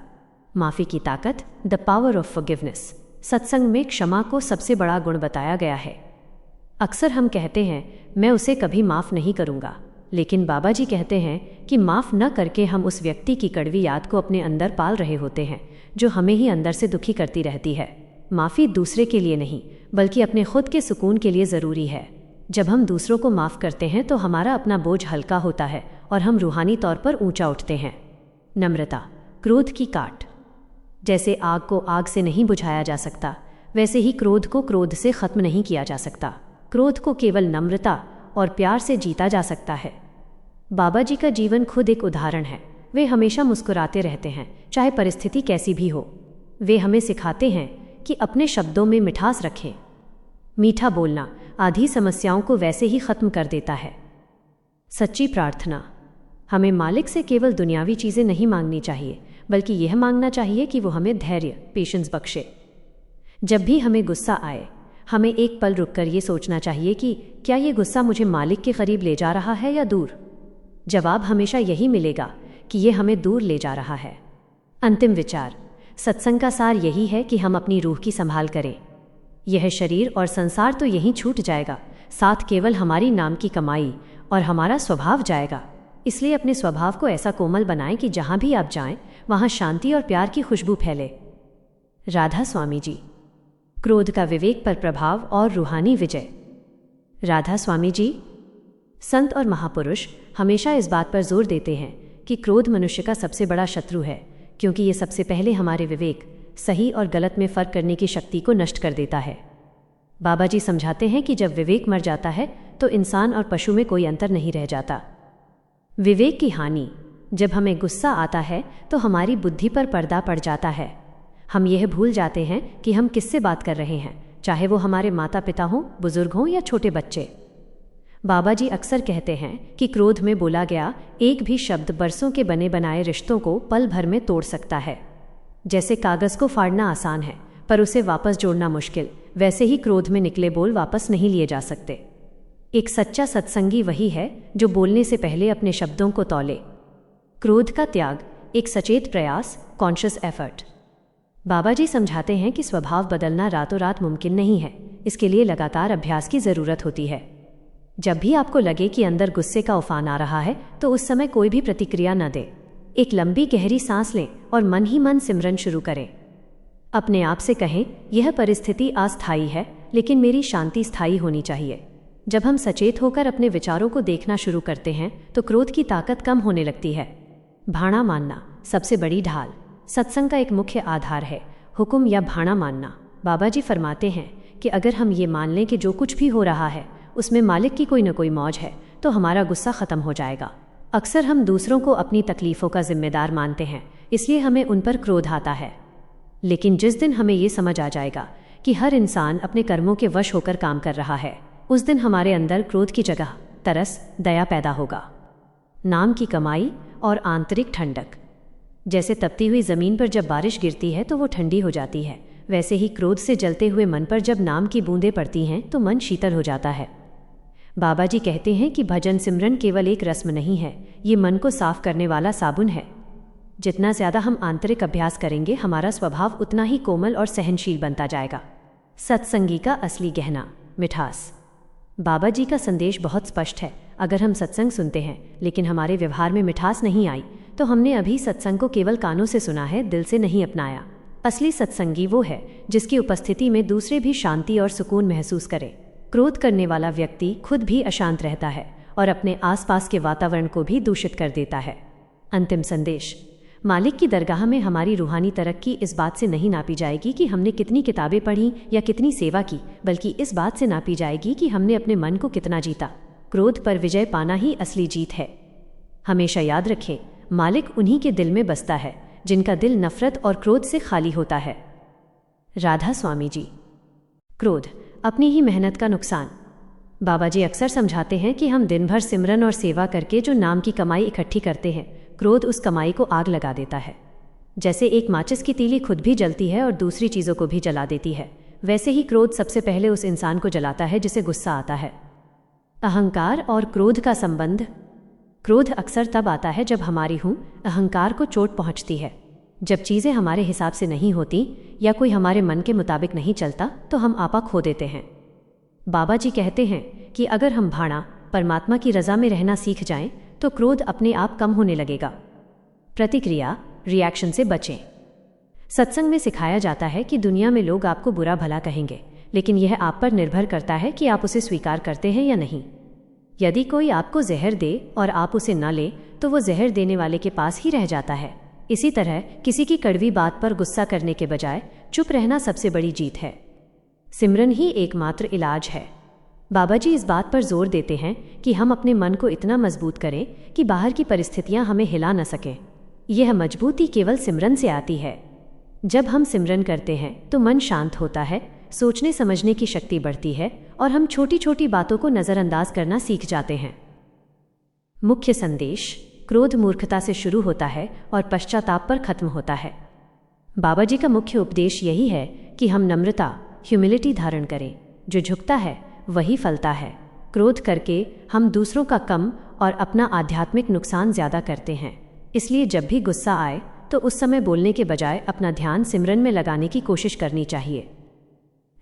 माफ़ी की ताकत, द पावर ऑफ फॉरगिवनेस। सत्संग में क्षमा को सबसे बड़ा गुण बताया गया है। अक्सर हम कहते हैं मैं उसे कभी माफ़ नहीं करूँगा, लेकिन बाबा जी कहते हैं कि माफ़ न करके हम उस व्यक्ति की कड़वी याद को अपने अंदर पाल रहे होते हैं जो हमें ही अंदर से दुखी करती रहती है। माफ़ी दूसरे के लिए नहीं बल्कि अपने खुद के सुकून के लिए ज़रूरी है। जब हम दूसरों को माफ़ करते हैं तो हमारा अपना बोझ हल्का होता है और हम रूहानी तौर पर ऊंचा उठते हैं। नम्रता, क्रोध की काट। जैसे आग को आग से नहीं बुझाया जा सकता, वैसे ही क्रोध को क्रोध से ख़त्म नहीं किया जा सकता। क्रोध को केवल नम्रता और प्यार से जीता जा सकता है। बाबा जी का जीवन खुद एक उदाहरण है। वे हमेशा मुस्कुराते रहते हैं, चाहे परिस्थिति कैसी भी हो। वे हमें सिखाते हैं कि अपने शब्दों में मिठास रखें। मीठा बोलना आधी समस्याओं को वैसे ही ख़त्म कर देता है। सच्ची प्रार्थना। हमें मालिक से केवल दुनियावी चीज़ें नहीं मांगनी चाहिए, बल्कि यह मांगना चाहिए कि वो हमें धैर्य, पेशेंस बख्शे। जब भी हमें गुस्सा आए, हमें एक पल रुककर ये सोचना चाहिए कि क्या ये गुस्सा मुझे मालिक के करीब ले जा रहा है या दूर। जवाब हमेशा यही मिलेगा कि ये हमें दूर ले जा रहा है। अंतिम विचार। सत्संग का सार यही है कि हम अपनी रूह की संभाल करें। यह शरीर और संसार तो यहीं छूट जाएगा, साथ केवल हमारी नाम की कमाई और हमारा स्वभाव जाएगा। इसलिए अपने स्वभाव को ऐसा कोमल बनाएं कि जहाँ भी आप जाएं वहाँ शांति और प्यार की खुशबू फैले। राधा स्वामी जी। क्रोध का विवेक पर प्रभाव और रूहानी विजय। राधा स्वामी जी। संत और महापुरुष हमेशा इस बात पर जोर देते हैं कि क्रोध मनुष्य का सबसे बड़ा शत्रु है, क्योंकि ये सबसे पहले हमारे विवेक, सही और गलत में फ़र्क करने की शक्ति को नष्ट कर देता है। बाबा जी समझाते हैं कि जब विवेक मर जाता है तो इंसान और पशु में कोई अंतर नहीं रह जाता। विवेक की हानि। जब हमें गुस्सा आता है तो हमारी बुद्धि पर पर्दा पड़ जाता है। हम यह भूल जाते हैं कि हम किससे बात कर रहे हैं, चाहे वो हमारे माता पिता हों, बुजुर्ग हों या छोटे बच्चे। बाबा जी अक्सर कहते हैं कि क्रोध में बोला गया एक भी शब्द बरसों के बने बनाए रिश्तों को पल भर में तोड़ सकता है। जैसे कागज़ को फाड़ना आसान है पर उसे वापस जोड़ना मुश्किल, वैसे ही क्रोध में निकले बोल वापस नहीं लिए जा सकते। एक सच्चा सत्संगी वही है जो बोलने से पहले अपने शब्दों को तौले। क्रोध का त्याग, एक सचेत प्रयास, कॉन्शियस एफर्ट। बाबा जी समझाते हैं कि स्वभाव बदलना रातों रात मुमकिन नहीं है, इसके लिए लगातार अभ्यास की ज़रूरत होती है। जब भी आपको लगे कि अंदर गुस्से का उफान आ रहा है तो उस समय कोई भी प्रतिक्रिया न दें। एक लंबी गहरी सांस लें और मन ही मन सिमरन शुरू करें। अपने आप से कहें, यह परिस्थिति अस्थायी है लेकिन मेरी शांति स्थायी होनी चाहिए। जब हम सचेत होकर अपने विचारों को देखना शुरू करते हैं तो क्रोध की ताकत कम होने लगती है। भाणा मानना, सबसे बड़ी ढाल। सत्संग का एक मुख्य आधार है हुक्म या भाणा मानना। बाबा जी फरमाते हैं कि अगर हम ये मान लें कि जो कुछ भी हो रहा है उसमें मालिक की कोई न कोई मौज है तो हमारा गुस्सा ख़त्म हो जाएगा। अक्सर हम दूसरों को अपनी तकलीफ़ों का जिम्मेदार मानते हैं, इसलिए हमें उन पर क्रोध आता है। लेकिन जिस दिन हमें ये समझ आ जाएगा कि हर इंसान अपने कर्मों के वश होकर काम कर रहा है, उस दिन हमारे अंदर क्रोध की जगह तरस, दया पैदा होगा। नाम की कमाई और आंतरिक ठंडक। जैसे तपती हुई ज़मीन पर जब बारिश गिरती है तो वो ठंडी हो जाती है, वैसे ही क्रोध से जलते हुए मन पर जब नाम की बूंदें पड़ती हैं तो मन शीतल हो जाता है। बाबा जी कहते हैं कि भजन सिमरन केवल एक रस्म नहीं है, ये मन को साफ करने वाला साबुन है। जितना ज़्यादा हम आंतरिक अभ्यास करेंगे हमारा स्वभाव उतना ही कोमल और सहनशील बनता जाएगा। सत्संगी का असली गहना, मिठास। बाबा जी का संदेश बहुत स्पष्ट है। अगर हम सत्संग सुनते हैं लेकिन हमारे व्यवहार में मिठास नहीं आई तो हमने अभी सत्संग को केवल कानों से सुना है, दिल से नहीं अपनाया। असली सत्संगी वो है जिसकी उपस्थिति में दूसरे भी शांति और सुकून महसूस करें। क्रोध करने वाला व्यक्ति खुद भी अशांत रहता है और अपने आसपास के वातावरण को भी दूषित कर देता है। अंतिम संदेश। मालिक की दरगाह में हमारी रूहानी तरक्की इस बात से नहीं नापी जाएगी कि हमने कितनी किताबें पढ़ी या कितनी सेवा की, बल्कि इस बात से नापी जाएगी कि हमने अपने मन को कितना जीता। क्रोध पर विजय पाना ही असली जीत है। हमेशा याद रखें, मालिक उन्हीं के दिल में बसता है जिनका दिल नफरत और क्रोध से खाली होता है। राधा स्वामी जी। क्रोध, अपनी ही मेहनत का नुकसान। बाबा जी अक्सर समझाते हैं कि हम दिन भर सिमरन और सेवा करके जो नाम की कमाई इकट्ठी करते हैं, क्रोध उस कमाई को आग लगा देता है। जैसे एक माचिस की तीली खुद भी जलती है और दूसरी चीज़ों को भी जला देती है, वैसे ही क्रोध सबसे पहले उस इंसान को जलाता है जिसे गुस्सा आता है। अहंकार और क्रोध का संबंध। क्रोध अक्सर तब आता है जब हमारी अहंकार को चोट पहुंचती है। जब चीज़ें हमारे हिसाब से नहीं होती या कोई हमारे मन के मुताबिक नहीं चलता तो हम आपा खो देते हैं। बाबा जी कहते हैं कि अगर हम भाणा, परमात्मा की रज़ा में रहना सीख जाएं तो क्रोध अपने आप कम होने लगेगा। प्रतिक्रिया, रिएक्शन से बचें। सत्संग में सिखाया जाता है कि दुनिया में लोग आपको बुरा भला कहेंगे, लेकिन यह आप पर निर्भर करता है कि आप उसे स्वीकार करते हैं या नहीं। यदि कोई आपको जहर दे और आप उसे न ले तो वो जहर देने वाले के पास ही रह जाता है। इसी तरह किसी की कड़वी बात पर गुस्सा करने के बजाय चुप रहना सबसे बड़ी जीत है। सिमरन ही एकमात्र इलाज है। बाबा जी इस बात पर जोर देते हैं कि हम अपने मन को इतना मजबूत करें कि बाहर की परिस्थितियां हमें हिला न सकें। यह मजबूती केवल सिमरन से आती है। जब हम सिमरन करते हैं तो मन शांत होता है, सोचने समझने की शक्ति बढ़ती है और हम छोटी छोटी बातों को नज़रअंदाज करना सीख जाते हैं। मुख्य संदेश। क्रोध मूर्खता से शुरू होता है और पश्चाताप पर खत्म होता है। बाबा जी का मुख्य उपदेश यही है कि हम नम्रता, ह्यूमिलिटी धारण करें। जो झुकता है वही फलता है। क्रोध करके हम दूसरों का कम और अपना आध्यात्मिक नुकसान ज़्यादा करते हैं। इसलिए जब भी गुस्सा आए तो उस समय बोलने के बजाय अपना ध्यान सिमरन में लगाने की कोशिश करनी चाहिए।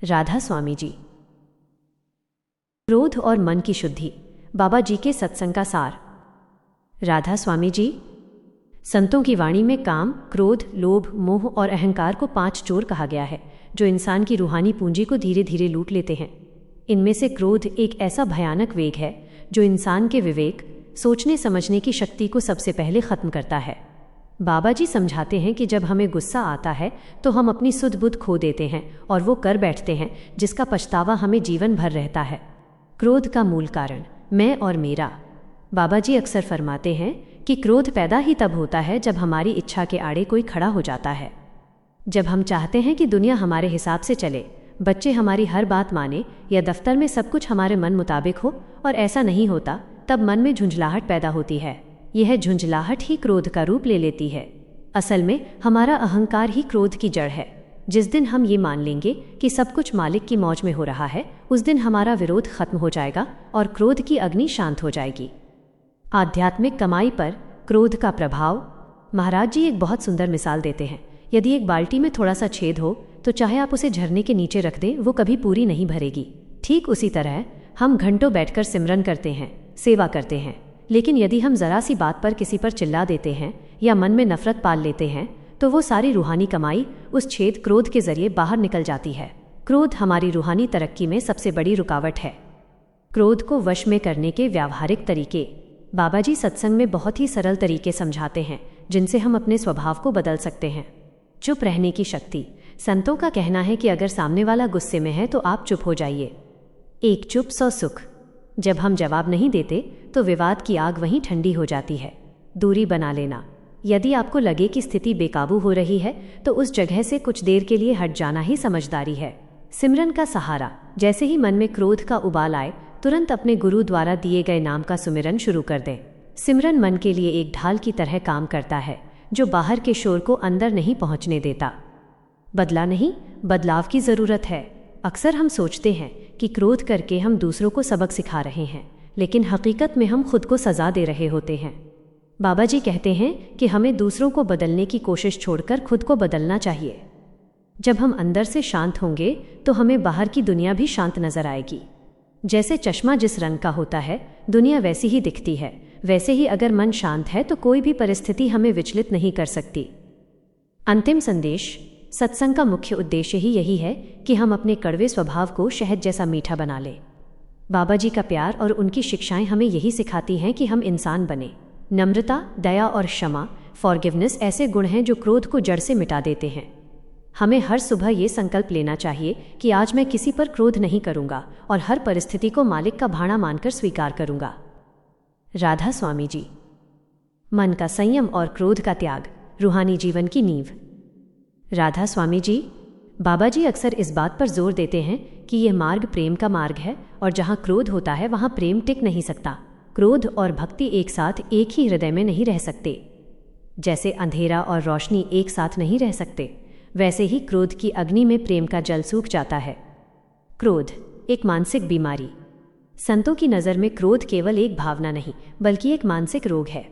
राधा स्वामी जी। क्रोध और मन की शुद्धि, बाबा जी के सत्संग का सार। राधा स्वामी जी। संतों की वाणी में काम, क्रोध, लोभ, मोह और अहंकार को 5 चोर कहा गया है जो इंसान की रूहानी पूंजी को धीरे धीरे लूट लेते हैं। इनमें से क्रोध एक ऐसा भयानक वेग है जो इंसान के विवेक, सोचने समझने की शक्ति को सबसे पहले खत्म करता है। बाबा जी समझाते हैं कि जब हमें गुस्सा आता है तो हम अपनी सुध बुध खो देते हैं और वो कर बैठते हैं जिसका पछतावा हमें जीवन भर रहता है। क्रोध का मूल कारण मैं और मेरा। बाबा जी अक्सर फरमाते हैं कि क्रोध पैदा ही तब होता है जब हमारी इच्छा के आड़े कोई खड़ा हो जाता है। जब हम चाहते हैं कि दुनिया हमारे हिसाब से चले, बच्चे हमारी हर बात माने या दफ्तर में सब कुछ हमारे मन मुताबिक हो और ऐसा नहीं होता, तब मन में झुंझलाहट पैदा होती है। यह झुंझलाहट ही क्रोध का रूप ले लेती है। असल में हमारा अहंकार ही क्रोध की जड़ है। जिस दिन हम ये मान लेंगे कि सब कुछ मालिक की मौज में हो रहा है, उस दिन हमारा विरोध खत्म हो जाएगा और क्रोध की अग्नि शांत हो जाएगी। आध्यात्मिक कमाई पर क्रोध का प्रभाव। महाराज जी एक बहुत सुंदर मिसाल देते हैं। यदि एक बाल्टी में थोड़ा सा छेद हो तो चाहे आप उसे झरने के नीचे रख दें, वो कभी पूरी नहीं भरेगी। ठीक उसी तरह हम घंटों बैठकर सिमरन करते हैं, सेवा करते हैं, लेकिन यदि हम जरा सी बात पर किसी पर चिल्ला देते हैं या मन में नफरत पाल लेते हैं तो वो सारी रूहानी कमाई उस छेद क्रोध के जरिए बाहर निकल जाती है। क्रोध हमारी रूहानी तरक्की में सबसे बड़ी रुकावट है। क्रोध को वश में करने के व्यावहारिक तरीके। बाबा जी सत्संग में बहुत ही सरल तरीके समझाते हैं जिनसे हम अपने स्वभाव को बदल सकते हैं। चुप रहने की शक्ति। संतों का कहना है कि अगर सामने वाला गुस्से में है तो आप चुप हो जाइए। एक चुप 100 सुख। जब हम जवाब नहीं देते तो विवाद की आग वहीं ठंडी हो जाती है। दूरी बना लेना। यदि आपको लगे कि स्थिति बेकाबू हो रही है तो उस जगह से कुछ देर के लिए हट जाना ही समझदारी है। सिमरन का सहारा। जैसे ही मन में क्रोध का उबाल आए, तुरंत अपने गुरु द्वारा दिए गए नाम का सुमिरन शुरू कर दें। सिमरन मन के लिए एक ढाल की तरह काम करता है जो बाहर के शोर को अंदर नहीं पहुंचने देता। बदला नहीं, बदलाव की ज़रूरत है। अक्सर हम सोचते हैं कि क्रोध करके हम दूसरों को सबक सिखा रहे हैं, लेकिन हकीकत में हम खुद को सज़ा दे रहे होते हैं। बाबा जी कहते हैं कि हमें दूसरों को बदलने की कोशिश छोड़कर खुद को बदलना चाहिए। जब हम अंदर से शांत होंगे तो हमें बाहर की दुनिया भी शांत नजर आएगी। जैसे चश्मा जिस रंग का होता है, दुनिया वैसी ही दिखती है। वैसे ही अगर मन शांत है तो कोई भी परिस्थिति हमें विचलित नहीं कर सकती। अंतिम संदेश। सत्संग का मुख्य उद्देश्य ही यही है कि हम अपने कड़वे स्वभाव को शहद जैसा मीठा बना लें। बाबा जी का प्यार और उनकी शिक्षाएं हमें यही सिखाती हैं कि हम इंसान बने। नम्रता, दया और क्षमा, फॉरगिवनेस ऐसे गुण हैं जो क्रोध को जड़ से मिटा देते हैं। हमें हर सुबह ये संकल्प लेना चाहिए कि आज मैं किसी पर क्रोध नहीं करूंगा और हर परिस्थिति को मालिक का भाणा मानकर स्वीकार करूंगा। राधा स्वामी जी। मन का संयम और क्रोध का त्याग, रूहानी जीवन की नींव। राधा स्वामी जी। बाबा जी अक्सर इस बात पर जोर देते हैं कि यह मार्ग प्रेम का मार्ग है और जहाँ क्रोध होता है वहाँ प्रेम टिक नहीं सकता। क्रोध और भक्ति एक साथ एक ही हृदय में नहीं रह सकते। जैसे अंधेरा और रोशनी एक साथ नहीं रह सकते, वैसे ही क्रोध की अग्नि में प्रेम का जल सूख जाता है। क्रोध एक मानसिक बीमारी। संतों की नज़र में क्रोध केवल एक भावना नहीं बल्कि एक मानसिक रोग है।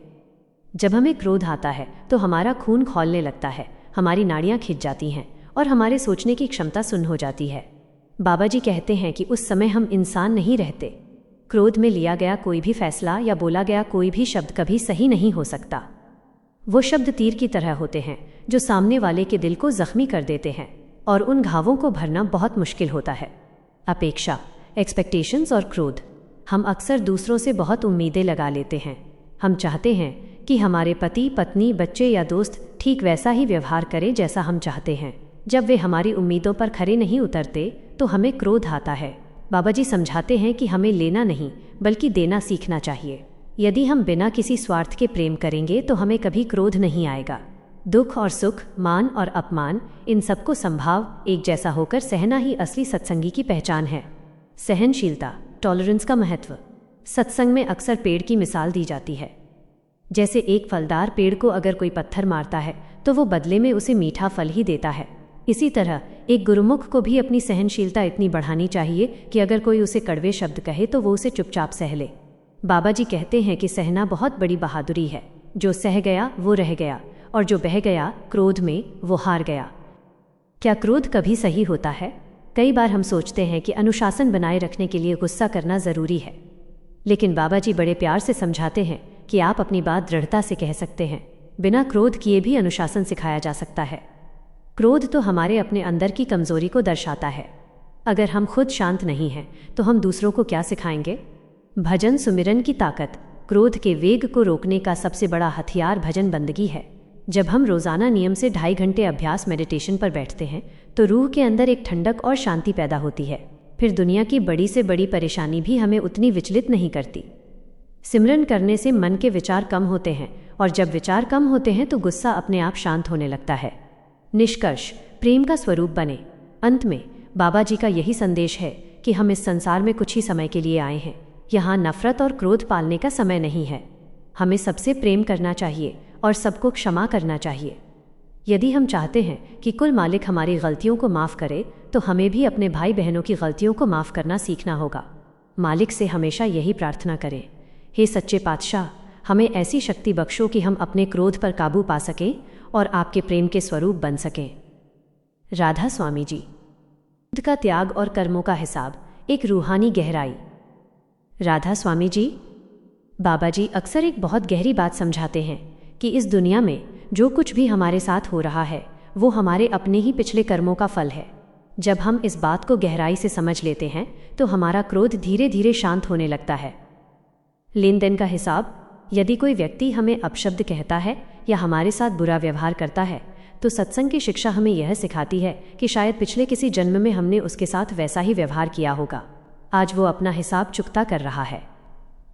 जब हमें क्रोध आता है तो हमारा खून खौलने लगता है, हमारी नाड़ियाँ खिंच जाती हैं और हमारे सोचने की क्षमता सुन्न हो जाती है। बाबा जी कहते हैं कि उस समय हम इंसान नहीं रहते। क्रोध में लिया गया कोई भी फैसला या बोला गया कोई भी शब्द कभी सही नहीं हो सकता। वो शब्द तीर की तरह होते हैं जो सामने वाले के दिल को जख्मी कर देते हैं और उन घावों को भरना बहुत मुश्किल होता है। अपेक्षा, एक्सपेक्टेशंस और क्रोध। हम अक्सर दूसरों से बहुत उम्मीदें लगा लेते हैं। हम चाहते हैं कि हमारे पति, पत्नी, बच्चे या दोस्त ठीक वैसा ही व्यवहार करें जैसा हम चाहते हैं। जब वे हमारी उम्मीदों पर खरे नहीं उतरते तो हमें क्रोध आता है। बाबा जी समझाते हैं कि हमें लेना नहीं बल्कि देना सीखना चाहिए। यदि हम बिना किसी स्वार्थ के प्रेम करेंगे तो हमें कभी क्रोध नहीं आएगा। दुख और सुख, मान और अपमान, इन सबको संभाव एक जैसा होकर सहना ही असली सत्संगी की पहचान है। सहनशीलता, टॉलरेंस का महत्व। सत्संग में अक्सर पेड़ की मिसाल दी जाती है। जैसे एक फलदार पेड़ को अगर कोई पत्थर मारता है तो वो बदले में उसे मीठा फल ही देता है। इसी तरह एक गुरुमुख को भी अपनी सहनशीलता इतनी बढ़ानी चाहिए कि अगर कोई उसे कड़वे शब्द कहे तो वो उसे चुपचाप सह ले। बाबा जी कहते हैं कि सहना बहुत बड़ी बहादुरी है। जो सह गया वो रह गया और जो बह गया क्रोध में वो हार गया। क्या क्रोध कभी सही होता है? कई बार हम सोचते हैं कि अनुशासन बनाए रखने के लिए गुस्सा करना ज़रूरी है, लेकिन बाबा जी बड़े प्यार से समझाते हैं कि आप अपनी बात दृढ़ता से कह सकते हैं। बिना क्रोध किए भी अनुशासन सिखाया जा सकता है। क्रोध तो हमारे अपने अंदर की कमज़ोरी को दर्शाता है। अगर हम खुद शांत नहीं हैं तो हम दूसरों को क्या सिखाएंगे? भजन सुमिरन की ताकत। क्रोध के वेग को रोकने का सबसे बड़ा हथियार भजन बंदगी है। जब हम रोज़ाना नियम से 2.5 घंटे अभ्यास मेडिटेशन पर बैठते हैं तो रूह के अंदर एक ठंडक और शांति पैदा होती है। फिर दुनिया की बड़ी से बड़ी परेशानी भी हमें उतनी विचलित नहीं करती। सिमरन करने से मन के विचार कम होते हैं, और जब विचार कम होते हैं तो गुस्सा अपने आप शांत होने लगता है। निष्कर्ष, प्रेम का स्वरूप बने। अंत में बाबा जी का यही संदेश है कि हम इस संसार में कुछ ही समय के लिए आए हैं। यहाँ नफरत और क्रोध पालने का समय नहीं है। हमें सबसे प्रेम करना चाहिए और सबको क्षमा करना चाहिए। यदि हम चाहते हैं कि कुल मालिक हमारी गलतियों को माफ़ करे, तो हमें भी अपने भाई बहनों की गलतियों को माफ़ करना सीखना होगा। मालिक से हमेशा यही प्रार्थना करें, हे सच्चे पातशाह, हमें ऐसी शक्ति बख्शो कि हम अपने क्रोध पर काबू पा सकें और आपके प्रेम के स्वरूप बन सकें। राधा स्वामी जी। खुद का त्याग और कर्मों का हिसाब, एक रूहानी गहराई। राधा स्वामी जी। बाबा जी अक्सर एक बहुत गहरी बात समझाते हैं कि इस दुनिया में जो कुछ भी हमारे साथ हो रहा है वो हमारे अपने ही पिछले कर्मों का फल है। जब हम इस बात को गहराई से समझ लेते हैं तो हमारा क्रोध धीरे धीरे शांत होने लगता है। लेन देन का हिसाब। यदि कोई व्यक्ति हमें अपशब्द कहता है या हमारे साथ बुरा व्यवहार करता है तो सत्संग की शिक्षा हमें यह सिखाती है कि शायद पिछले किसी जन्म में हमने उसके साथ वैसा ही व्यवहार किया होगा। आज वो अपना हिसाब चुकता कर रहा है।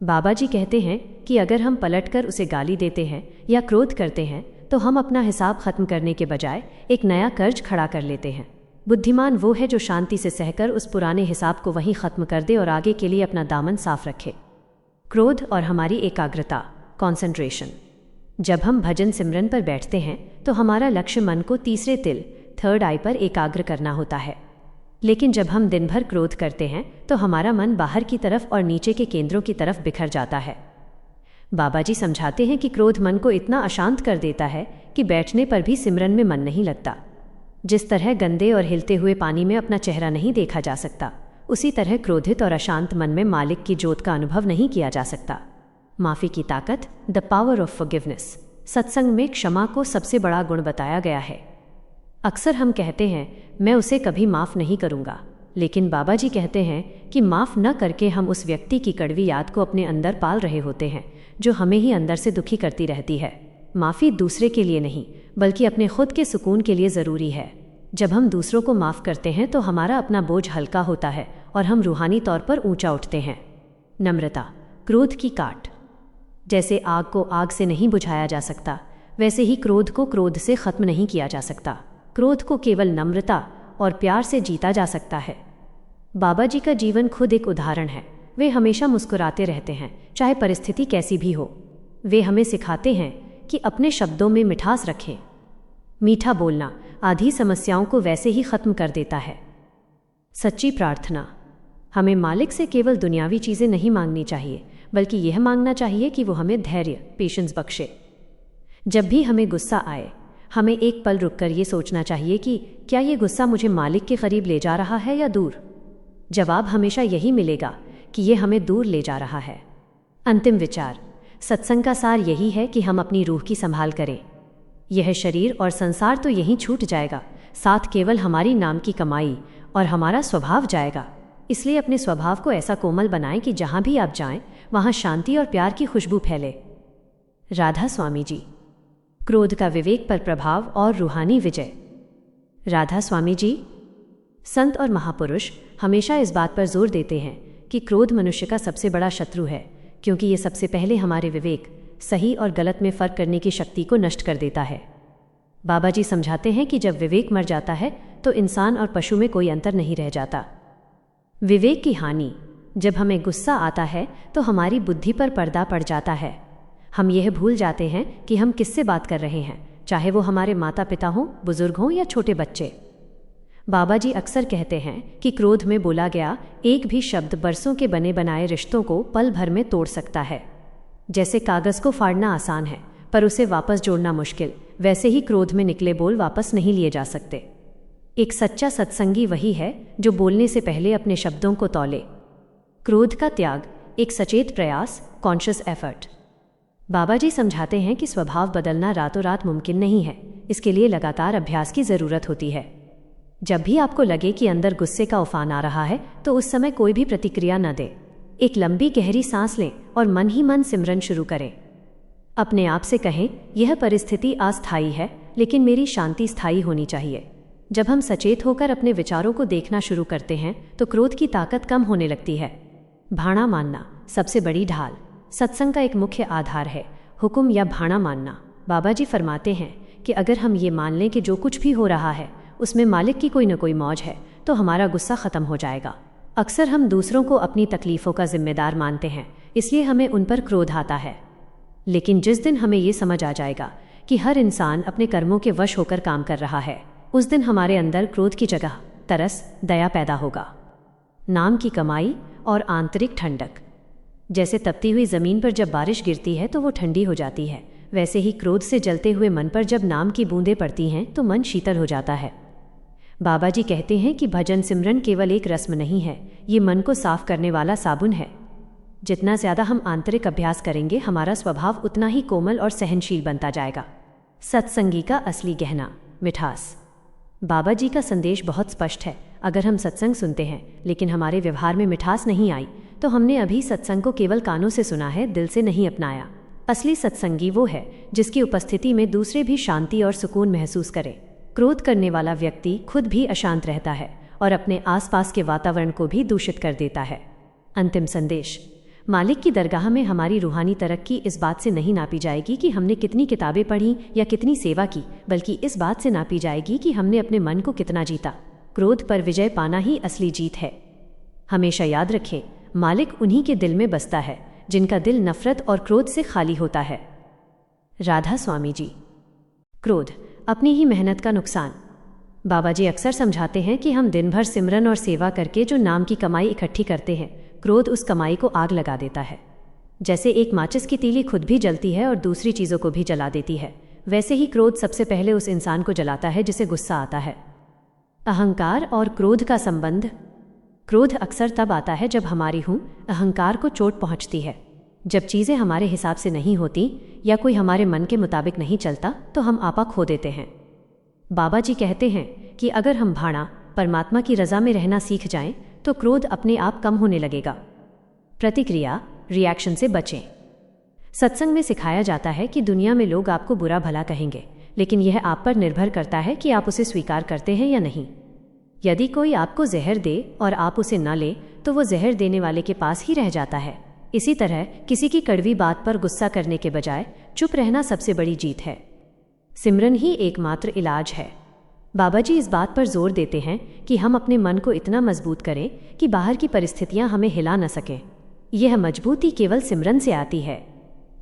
बाबा जी कहते हैं कि अगर हम पलटकर उसे गाली देते हैं या क्रोध करते हैं तो हम अपना हिसाब खत्म करने के बजाय एक नया कर्ज खड़ा कर लेते हैं। बुद्धिमान वो है जो शांति से सहकर उस पुराने हिसाब को वहीं खत्म कर दे और आगे के लिए अपना दामन साफ रखे। क्रोध और हमारी एकाग्रता, कॉन्सेंट्रेशन। जब हम भजन सिमरन पर बैठते हैं तो हमारा लक्ष्य मन को तीसरे तिल, थर्ड आई पर एकाग्र करना होता है। लेकिन जब हम दिन भर क्रोध करते हैं तो हमारा मन बाहर की तरफ और नीचे के केंद्रों की तरफ बिखर जाता है। बाबा जी समझाते हैं कि क्रोध मन को इतना अशांत कर देता है कि बैठने पर भी सिमरन में मन नहीं लगता। जिस तरह गंदे और हिलते हुए पानी में अपना चेहरा नहीं देखा जा सकता, उसी तरह क्रोधित और अशांत मन में मालिक की ज्योत का अनुभव नहीं किया जा सकता। माफ़ी की ताकत, द पावर ऑफ फॉरगिवनेस। सत्संग में क्षमा को सबसे बड़ा गुण बताया गया है। अक्सर हम कहते हैं मैं उसे कभी माफ़ नहीं करूँगा, लेकिन बाबा जी कहते हैं कि माफ़ न करके हम उस व्यक्ति की कड़वी याद को अपने अंदर पाल रहे होते हैं जो हमें ही अंदर से दुखी करती रहती है। माफ़ी दूसरे के लिए नहीं बल्कि अपने खुद के सुकून के लिए ज़रूरी है। जब हम दूसरों को माफ़ करते हैं तो हमारा अपना बोझ हल्का होता है और हम रूहानी तौर पर ऊंचा उठते हैं। नम्रता, क्रोध की काट। जैसे आग को आग से नहीं बुझाया जा सकता, वैसे ही क्रोध को क्रोध से ख़त्म नहीं किया जा सकता। क्रोध को केवल नम्रता और प्यार से जीता जा सकता है। बाबा जी का जीवन खुद एक उदाहरण है। वे हमेशा मुस्कुराते रहते हैं, चाहे परिस्थिति कैसी भी हो। वे हमें सिखाते हैं कि अपने शब्दों में मिठास रखें। मीठा बोलना आधी समस्याओं को वैसे ही ख़त्म कर देता है। सच्ची प्रार्थना। हमें मालिक से केवल दुनियावी चीज़ें नहीं मांगनी चाहिए, बल्कि यह मांगना चाहिए कि वो हमें धैर्य, पेशेंस बख्शे। जब भी हमें गुस्सा आए, हमें एक पल रुककर ये सोचना चाहिए कि क्या ये गुस्सा मुझे मालिक के करीब ले जा रहा है या दूर। जवाब हमेशा यही मिलेगा कि ये हमें दूर ले जा रहा है। अंतिम विचार। सत्संग का सार यही है कि हम अपनी रूह की संभाल करें। यह शरीर और संसार तो यहीं छूट जाएगा, साथ केवल हमारी नाम की कमाई और हमारा स्वभाव जाएगा। इसलिए अपने स्वभाव को ऐसा कोमल बनाएं कि जहाँ भी आप जाएं वहाँ शांति और प्यार की खुशबू फैले। राधा स्वामी जी। क्रोध का विवेक पर प्रभाव और रूहानी विजय। राधा स्वामी जी। संत और महापुरुष हमेशा इस बात पर जोर देते हैं कि क्रोध मनुष्य का सबसे बड़ा शत्रु है, क्योंकि ये सबसे पहले हमारे विवेक, सही और गलत में फ़र्क करने की शक्ति को नष्ट कर देता है। बाबा जी समझाते हैं कि जब विवेक मर जाता है तो इंसान और पशु में कोई अंतर नहीं रह जाता। विवेक की हानि। जब हमें गुस्सा आता है तो हमारी बुद्धि पर पर्दा पड़ जाता है। हम यह भूल जाते हैं कि हम किससे बात कर रहे हैं, चाहे वो हमारे माता पिता हों, बुजुर्ग हों या छोटे बच्चे। बाबा जी अक्सर कहते हैं कि क्रोध में बोला गया एक भी शब्द बरसों के बने बनाए रिश्तों को पल भर में तोड़ सकता है। जैसे कागज़ को फाड़ना आसान है पर उसे वापस जोड़ना मुश्किल, वैसे ही क्रोध में निकले बोल वापस नहीं लिए जा सकते। एक सच्चा सत्संगी वही है जो बोलने से पहले अपने शब्दों को तौले। क्रोध का त्याग, एक सचेत प्रयास, कॉन्शियस एफर्ट। बाबा जी समझाते हैं कि स्वभाव बदलना रातों रात मुमकिन नहीं है, इसके लिए लगातार अभ्यास की ज़रूरत होती है। जब भी आपको लगे कि अंदर गुस्से का उफान आ रहा है तो उस समय कोई भी प्रतिक्रिया न दें। एक लंबी गहरी सांस लें और मन ही मन सिमरन शुरू करें। अपने आप से कहें, यह परिस्थिति अस्थायी है लेकिन मेरी शांति स्थायी होनी चाहिए। जब हम सचेत होकर अपने विचारों को देखना शुरू करते हैं तो क्रोध की ताकत कम होने लगती है। भाणा मानना, सबसे बड़ी ढाल। सत्संग का एक मुख्य आधार है हुक्म या भाणा मानना। बाबा जी फरमाते हैं कि अगर हम ये मान लें कि जो कुछ भी हो रहा है उसमें मालिक की कोई न कोई मौज है तो हमारा गुस्सा ख़त्म हो जाएगा। अक्सर हम दूसरों को अपनी तकलीफ़ों का जिम्मेदार मानते हैं, इसलिए हमें उन पर क्रोध आता है। लेकिन जिस दिन हमें ये समझ आ जाएगा कि हर इंसान अपने कर्मों के वश होकर काम कर रहा है, उस दिन हमारे अंदर क्रोध की जगह तरस, दया पैदा होगा। नाम की कमाई और आंतरिक ठंडक। जैसे तपती हुई ज़मीन पर जब बारिश गिरती है तो वो ठंडी हो जाती है, वैसे ही क्रोध से जलते हुए मन पर जब नाम की बूंदें पड़ती हैं तो मन शीतल हो जाता है। बाबा जी कहते हैं कि भजन सिमरन केवल एक रस्म नहीं है, ये मन को साफ करने वाला साबुन है। जितना ज़्यादा हम आंतरिक अभ्यास करेंगे हमारा स्वभाव उतना ही कोमल और सहनशील बनता जाएगा। सत्संगी का असली गहना, मिठास। बाबा जी का संदेश बहुत स्पष्ट है। अगर हम सत्संग सुनते हैं लेकिन हमारे व्यवहार में मिठास नहीं आई तो हमने अभी सत्संग को केवल कानों से सुना है, दिल से नहीं अपनाया। असली सत्संगी वो है जिसकी उपस्थिति में दूसरे भी शांति और सुकून महसूस करें। क्रोध करने वाला व्यक्ति खुद भी अशांत रहता है और अपने आसपास के वातावरण को भी दूषित कर देता है। अंतिम संदेश, मालिक की दरगाह में हमारी रूहानी तरक्की इस बात से नहीं नापी जाएगी कि हमने कितनी किताबें पढ़ी या कितनी सेवा की, बल्कि इस बात से नापी जाएगी कि हमने अपने मन को कितना जीता। क्रोध पर विजय पाना ही असली जीत है। हमेशा याद रखें, मालिक उन्हीं के दिल में बसता है जिनका दिल नफरत और क्रोध से खाली होता है। राधा स्वामी जी। क्रोध, अपनी ही मेहनत का नुकसान। बाबा जी अक्सर समझाते हैं कि हम दिन भर सिमरन और सेवा करके जो नाम की कमाई इकट्ठी करते हैं, क्रोध उस कमाई को आग लगा देता है। जैसे एक माचिस की तीली खुद भी जलती है और दूसरी चीज़ों को भी जला देती है, वैसे ही क्रोध सबसे पहले उस इंसान को जलाता है जिसे गुस्सा आता है। अहंकार और क्रोध का संबंध। क्रोध अक्सर तब आता है जब हमारी अहंकार को चोट पहुंचती है। जब चीज़ें हमारे हिसाब से नहीं होती या कोई हमारे मन के मुताबिक नहीं चलता तो हम आपा खो देते हैं। बाबा जी कहते हैं कि अगर हम भाणा, परमात्मा की रज़ा में रहना सीख जाएं तो क्रोध अपने आप कम होने लगेगा। प्रतिक्रिया, रिएक्शन से बचें। सत्संग में सिखाया जाता है कि दुनिया में लोग आपको बुरा भला कहेंगे, लेकिन यह आप पर निर्भर करता है कि आप उसे स्वीकार करते हैं या नहीं। यदि कोई आपको जहर दे और आप उसे न ले तो वो जहर देने वाले के पास ही रह जाता है। इसी तरह किसी की कड़वी बात पर गुस्सा करने के बजाय चुप रहना सबसे बड़ी जीत है। सिमरन ही एकमात्र इलाज है। बाबा जी इस बात पर जोर देते हैं कि हम अपने मन को इतना मजबूत करें कि बाहर की परिस्थितियां हमें हिला न सकें। यह मजबूती केवल सिमरन से आती है।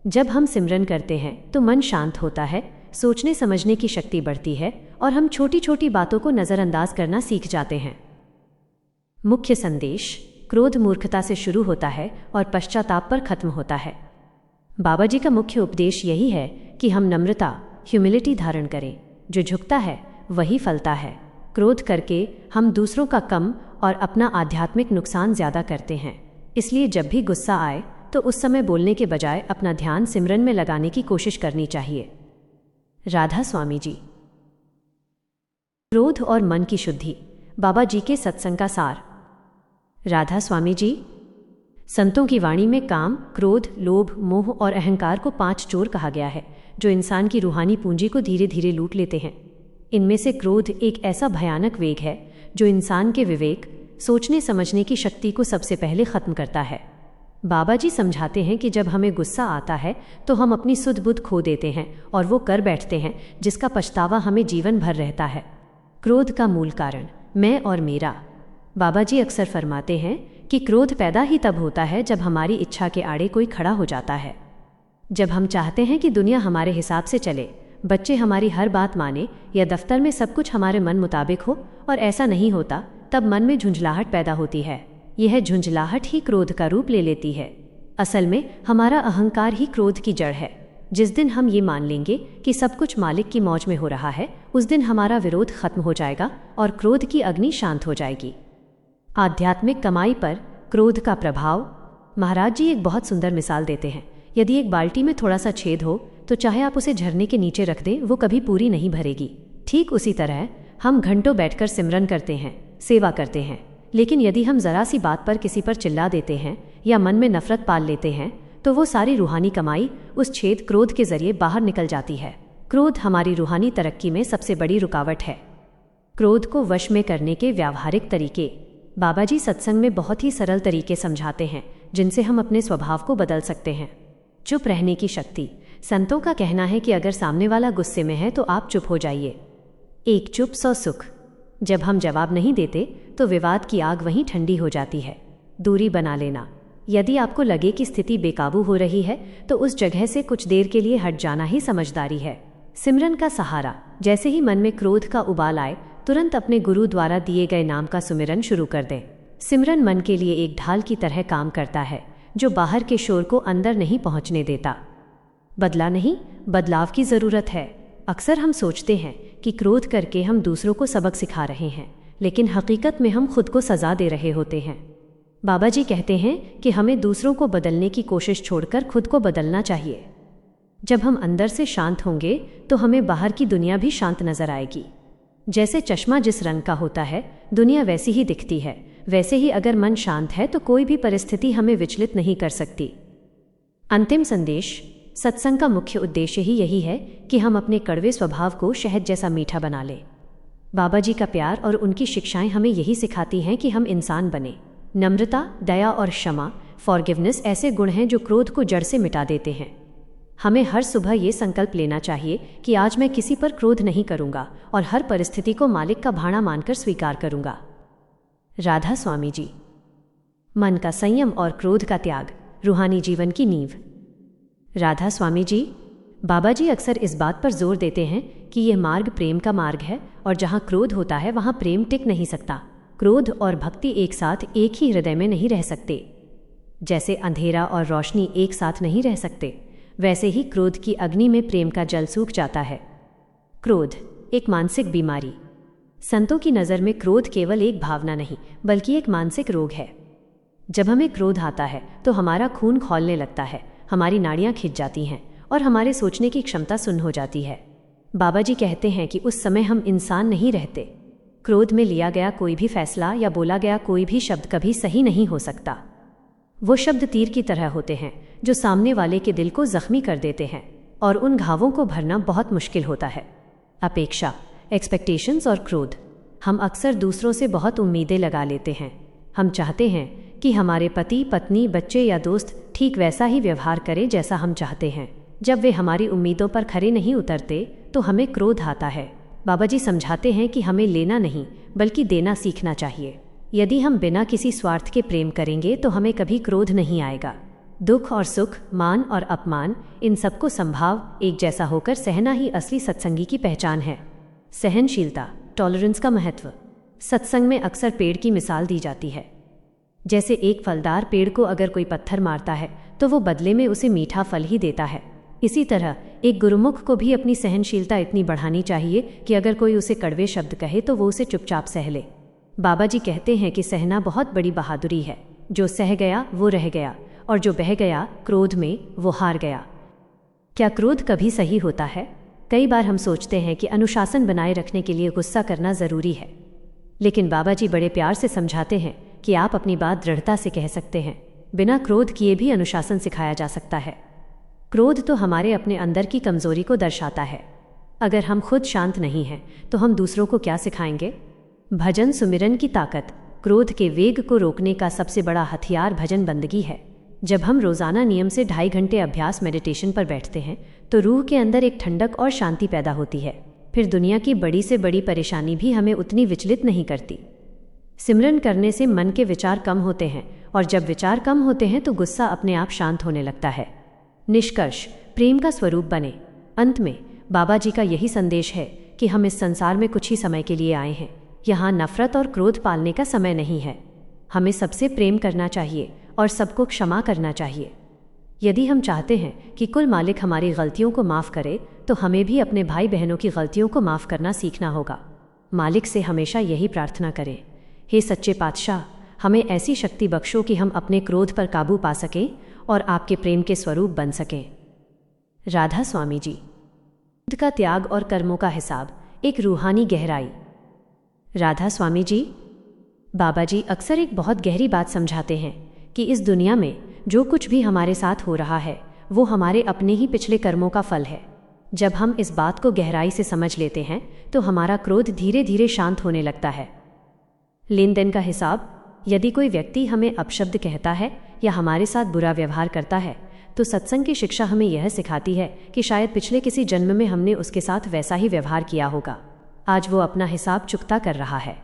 जब हम सिमरन करते हैं तो मन शांत होता है, सोचने समझने की शक्ति बढ़ती है और हम छोटी छोटी बातों को नज़रअंदाज करना सीख जाते हैं। मुख्य संदेश, क्रोध मूर्खता से शुरू होता है और पश्चाताप पर खत्म होता है। बाबा जी का मुख्य उपदेश यही है कि हम नम्रता, ह्यूमिलिटी धारण करें। जो झुकता है वही फलता है। क्रोध करके हम दूसरों का कम और अपना आध्यात्मिक नुकसान ज़्यादा करते हैं। इसलिए जब भी गुस्सा आए तो उस समय बोलने के बजाय अपना ध्यान सिमरन में लगाने की कोशिश करनी चाहिए। राधा स्वामी जी। क्रोध और मन की शुद्धि, बाबा जी के सत्संग का सार। राधा स्वामी जी। संतों की वाणी में काम, क्रोध, लोभ, मोह और अहंकार को 5 चोर कहा गया है जो इंसान की रूहानी पूंजी को धीरे धीरे लूट लेते हैं। इनमें से क्रोध एक ऐसा भयानक वेग है जो इंसान के विवेक, सोचने समझने की शक्ति को सबसे पहले ख़त्म करता है। बाबा जी समझाते हैं कि जब हमें गुस्सा आता है तो हम अपनी सुध बुध खो देते हैं और वो कर बैठते हैं जिसका पछतावा हमें जीवन भर रहता है। क्रोध का मूल कारण, मैं और मेरा। बाबा जी अक्सर फरमाते हैं कि क्रोध पैदा ही तब होता है जब हमारी इच्छा के आड़े कोई खड़ा हो जाता है। जब हम चाहते हैं कि दुनिया हमारे हिसाब से चले, बच्चे हमारी हर बात माने या दफ्तर में सब कुछ हमारे मन मुताबिक हो और ऐसा नहीं होता, तब मन में झुंझलाहट पैदा होती है। यह झुंझलाहट ही क्रोध का रूप ले लेती है। असल में हमारा अहंकार ही क्रोध की जड़ है। जिस दिन हम ये मान लेंगे कि सब कुछ मालिक की मौज में हो रहा है, उस दिन हमारा विरोध खत्म हो जाएगा और क्रोध की अग्नि शांत हो जाएगी। आध्यात्मिक कमाई पर क्रोध का प्रभाव। महाराज जी एक बहुत सुंदर मिसाल देते हैं। यदि एक बाल्टी में थोड़ा सा छेद हो तो चाहे आप उसे झरने के नीचे रख दें, वो कभी पूरी नहीं भरेगी। ठीक उसी तरह हम घंटों बैठकर सिमरन करते हैं, सेवा करते हैं, लेकिन यदि हम जरा सी बात पर किसी पर चिल्ला देते हैं या मन में नफरत पाल लेते हैं तो वो सारी रूहानी कमाई उस छेद क्रोध के जरिए बाहर निकल जाती है। क्रोध हमारी रूहानी तरक्की में सबसे बड़ी रुकावट है। क्रोध को वश में करने के व्यावहारिक तरीके। बाबा जी सत्संग में बहुत ही सरल तरीके समझाते हैं जिनसे हम अपने स्वभाव को बदल सकते हैं। चुप रहने की शक्ति। संतों का कहना है कि अगर सामने वाला गुस्से में है तो आप चुप हो जाइए। एक चुप 100 सुख। जब हम जवाब नहीं देते तो विवाद की आग वहीं ठंडी हो जाती है। दूरी बना लेना। यदि आपको लगे कि स्थिति बेकाबू हो रही है तो उस जगह से कुछ देर के लिए हट जाना ही समझदारी है। सिमरन का सहारा। जैसे ही मन में क्रोध का उबाल आए, तुरंत अपने गुरु द्वारा दिए गए नाम का सुमिरन शुरू कर दें। सिमरन मन के लिए एक ढाल की तरह काम करता है जो बाहर के शोर को अंदर नहीं पहुंचने देता। बदला नहीं, बदलाव की ज़रूरत है। अक्सर हम सोचते हैं कि क्रोध करके हम दूसरों को सबक सिखा रहे हैं, लेकिन हकीकत में हम खुद को सज़ा दे रहे होते हैं। बाबा जी कहते हैं कि हमें दूसरों को बदलने की कोशिश छोड़कर खुद को बदलना चाहिए। जब हम अंदर से शांत होंगे तो हमें बाहर की दुनिया भी शांत नजर आएगी। जैसे चश्मा जिस रंग का होता है, दुनिया वैसी ही दिखती है। वैसे ही अगर मन शांत है तो कोई भी परिस्थिति हमें विचलित नहीं कर सकती। अंतिम संदेश। सत्संग का मुख्य उद्देश्य ही यही है कि हम अपने कड़वे स्वभाव को शहद जैसा मीठा बना लें। बाबा जी का प्यार और उनकी शिक्षाएं हमें यही सिखाती हैं कि हम इंसान बने। नम्रता, दया और क्षमा, फॉरगिवनेस ऐसे गुण हैं जो क्रोध को जड़ से मिटा देते हैं। हमें हर सुबह ये संकल्प लेना चाहिए कि आज मैं किसी पर क्रोध नहीं करूंगा और हर परिस्थिति को मालिक का भाणा मानकर स्वीकार करूंगा। राधा स्वामी जी। मन का संयम और क्रोध का त्याग, रूहानी जीवन की नींव। राधा स्वामी जी। बाबा जी अक्सर इस बात पर जोर देते हैं कि यह मार्ग प्रेम का मार्ग है और जहाँ क्रोध होता है वहाँ प्रेम टिक नहीं सकता। क्रोध और भक्ति एक साथ एक ही हृदय में नहीं रह सकते। जैसे अंधेरा और रोशनी एक साथ नहीं रह सकते, वैसे ही क्रोध की अग्नि में प्रेम का जल सूख जाता है। क्रोध एक मानसिक बीमारी। संतों की नज़र में क्रोध केवल एक भावना नहीं बल्कि एक मानसिक रोग है। जब हमें क्रोध आता है तो हमारा खून खौलने लगता है, हमारी नाड़ियाँ खिंच जाती हैं और हमारे सोचने की क्षमता सुन्न हो जाती है। बाबा जी कहते हैं कि उस समय हम इंसान नहीं रहते। क्रोध में लिया गया कोई भी फैसला या बोला गया कोई भी शब्द कभी सही नहीं हो सकता। वो शब्द तीर की तरह होते हैं जो सामने वाले के दिल को जख्मी कर देते हैं और उन घावों को भरना बहुत मुश्किल होता है। अपेक्षा, एक्सपेक्टेशंस और क्रोध। हम अक्सर दूसरों से बहुत उम्मीदें लगा लेते हैं। हम चाहते हैं कि हमारे पति, पत्नी, बच्चे या दोस्त ठीक वैसा ही व्यवहार करें जैसा हम चाहते हैं। जब वे हमारी उम्मीदों पर खरे नहीं उतरते तो हमें क्रोध आता है। बाबा जी समझाते हैं कि हमें लेना नहीं बल्कि देना सीखना चाहिए। यदि हम बिना किसी स्वार्थ के प्रेम करेंगे तो हमें कभी क्रोध नहीं आएगा। दुख और सुख, मान और अपमान, इन सबको संभाव एक जैसा होकर सहना ही असली सत्संगी की पहचान है। सहनशीलता, टॉलरेंस का महत्व। सत्संग में अक्सर पेड़ की मिसाल दी जाती है। जैसे एक फलदार पेड़ को अगर कोई पत्थर मारता है तो वो बदले में उसे मीठा फल ही देता है। इसी तरह एक गुरुमुख को भी अपनी सहनशीलता इतनी बढ़ानी चाहिए कि अगर कोई उसे कड़वे शब्द कहे तो वो उसे चुपचाप सह ले। बाबा जी कहते हैं कि सहना बहुत बड़ी बहादुरी है। जो सह गया वो रह गया और जो बह गया क्रोध में वो हार गया। क्या क्रोध कभी सही होता है? कई बार हम सोचते हैं कि अनुशासन बनाए रखने के लिए गुस्सा करना ज़रूरी है, लेकिन बाबा जी बड़े प्यार से समझाते हैं कि आप अपनी बात दृढ़ता से कह सकते हैं। बिना क्रोध किए भी अनुशासन सिखाया जा सकता है। क्रोध तो हमारे अपने अंदर की कमजोरी को दर्शाता है। अगर हम खुद शांत नहीं हैं तो हम दूसरों को क्या सिखाएंगे? भजन सुमिरन की ताकत। क्रोध के वेग को रोकने का सबसे बड़ा हथियार भजन बंदगी है। जब हम रोज़ाना नियम से 2.5 घंटे अभ्यास मेडिटेशन पर बैठते हैं तो रूह के अंदर एक ठंडक और शांति पैदा होती है। फिर दुनिया की बड़ी से बड़ी परेशानी भी हमें उतनी विचलित नहीं करती। सिमरन करने से मन के विचार कम होते हैं और जब विचार कम होते हैं तो गुस्सा अपने आप शांत होने लगता है। निष्कर्ष, प्रेम का स्वरूप बने। अंत में बाबा जी का यही संदेश है कि हम इस संसार में कुछ ही समय के लिए आए हैं। यहाँ नफरत और क्रोध पालने का समय नहीं है। हमें सबसे प्रेम करना चाहिए और सबको क्षमा करना चाहिए। यदि हम चाहते हैं कि कुल मालिक हमारी गलतियों को माफ़ करे, तो हमें भी अपने भाई बहनों की गलतियों को माफ़ करना सीखना होगा। मालिक से हमेशा यही प्रार्थना करें, हे सच्चे पातशाह, हमें ऐसी शक्ति बख्शो कि हम अपने क्रोध पर काबू पा सकें और आपके प्रेम के स्वरूप बन सकें। राधा स्वामी जी। खुद का त्याग और कर्मों का हिसाब, एक रूहानी गहराई। राधा स्वामी जी। बाबा जी अक्सर एक बहुत गहरी बात समझाते हैं कि इस दुनिया में जो कुछ भी हमारे साथ हो रहा है वो हमारे अपने ही पिछले कर्मों का फल है। जब हम इस बात को गहराई से समझ लेते हैं तो हमारा क्रोध धीरे धीरे शांत होने लगता है। लेन देन का हिसाब, यदि कोई व्यक्ति हमें अपशब्द कहता है या हमारे साथ बुरा व्यवहार करता है तो सत्संग की शिक्षा हमें यह सिखाती है कि शायद पिछले किसी जन्म में हमने उसके साथ वैसा ही व्यवहार किया होगा। आज वो अपना हिसाब चुकता कर रहा है।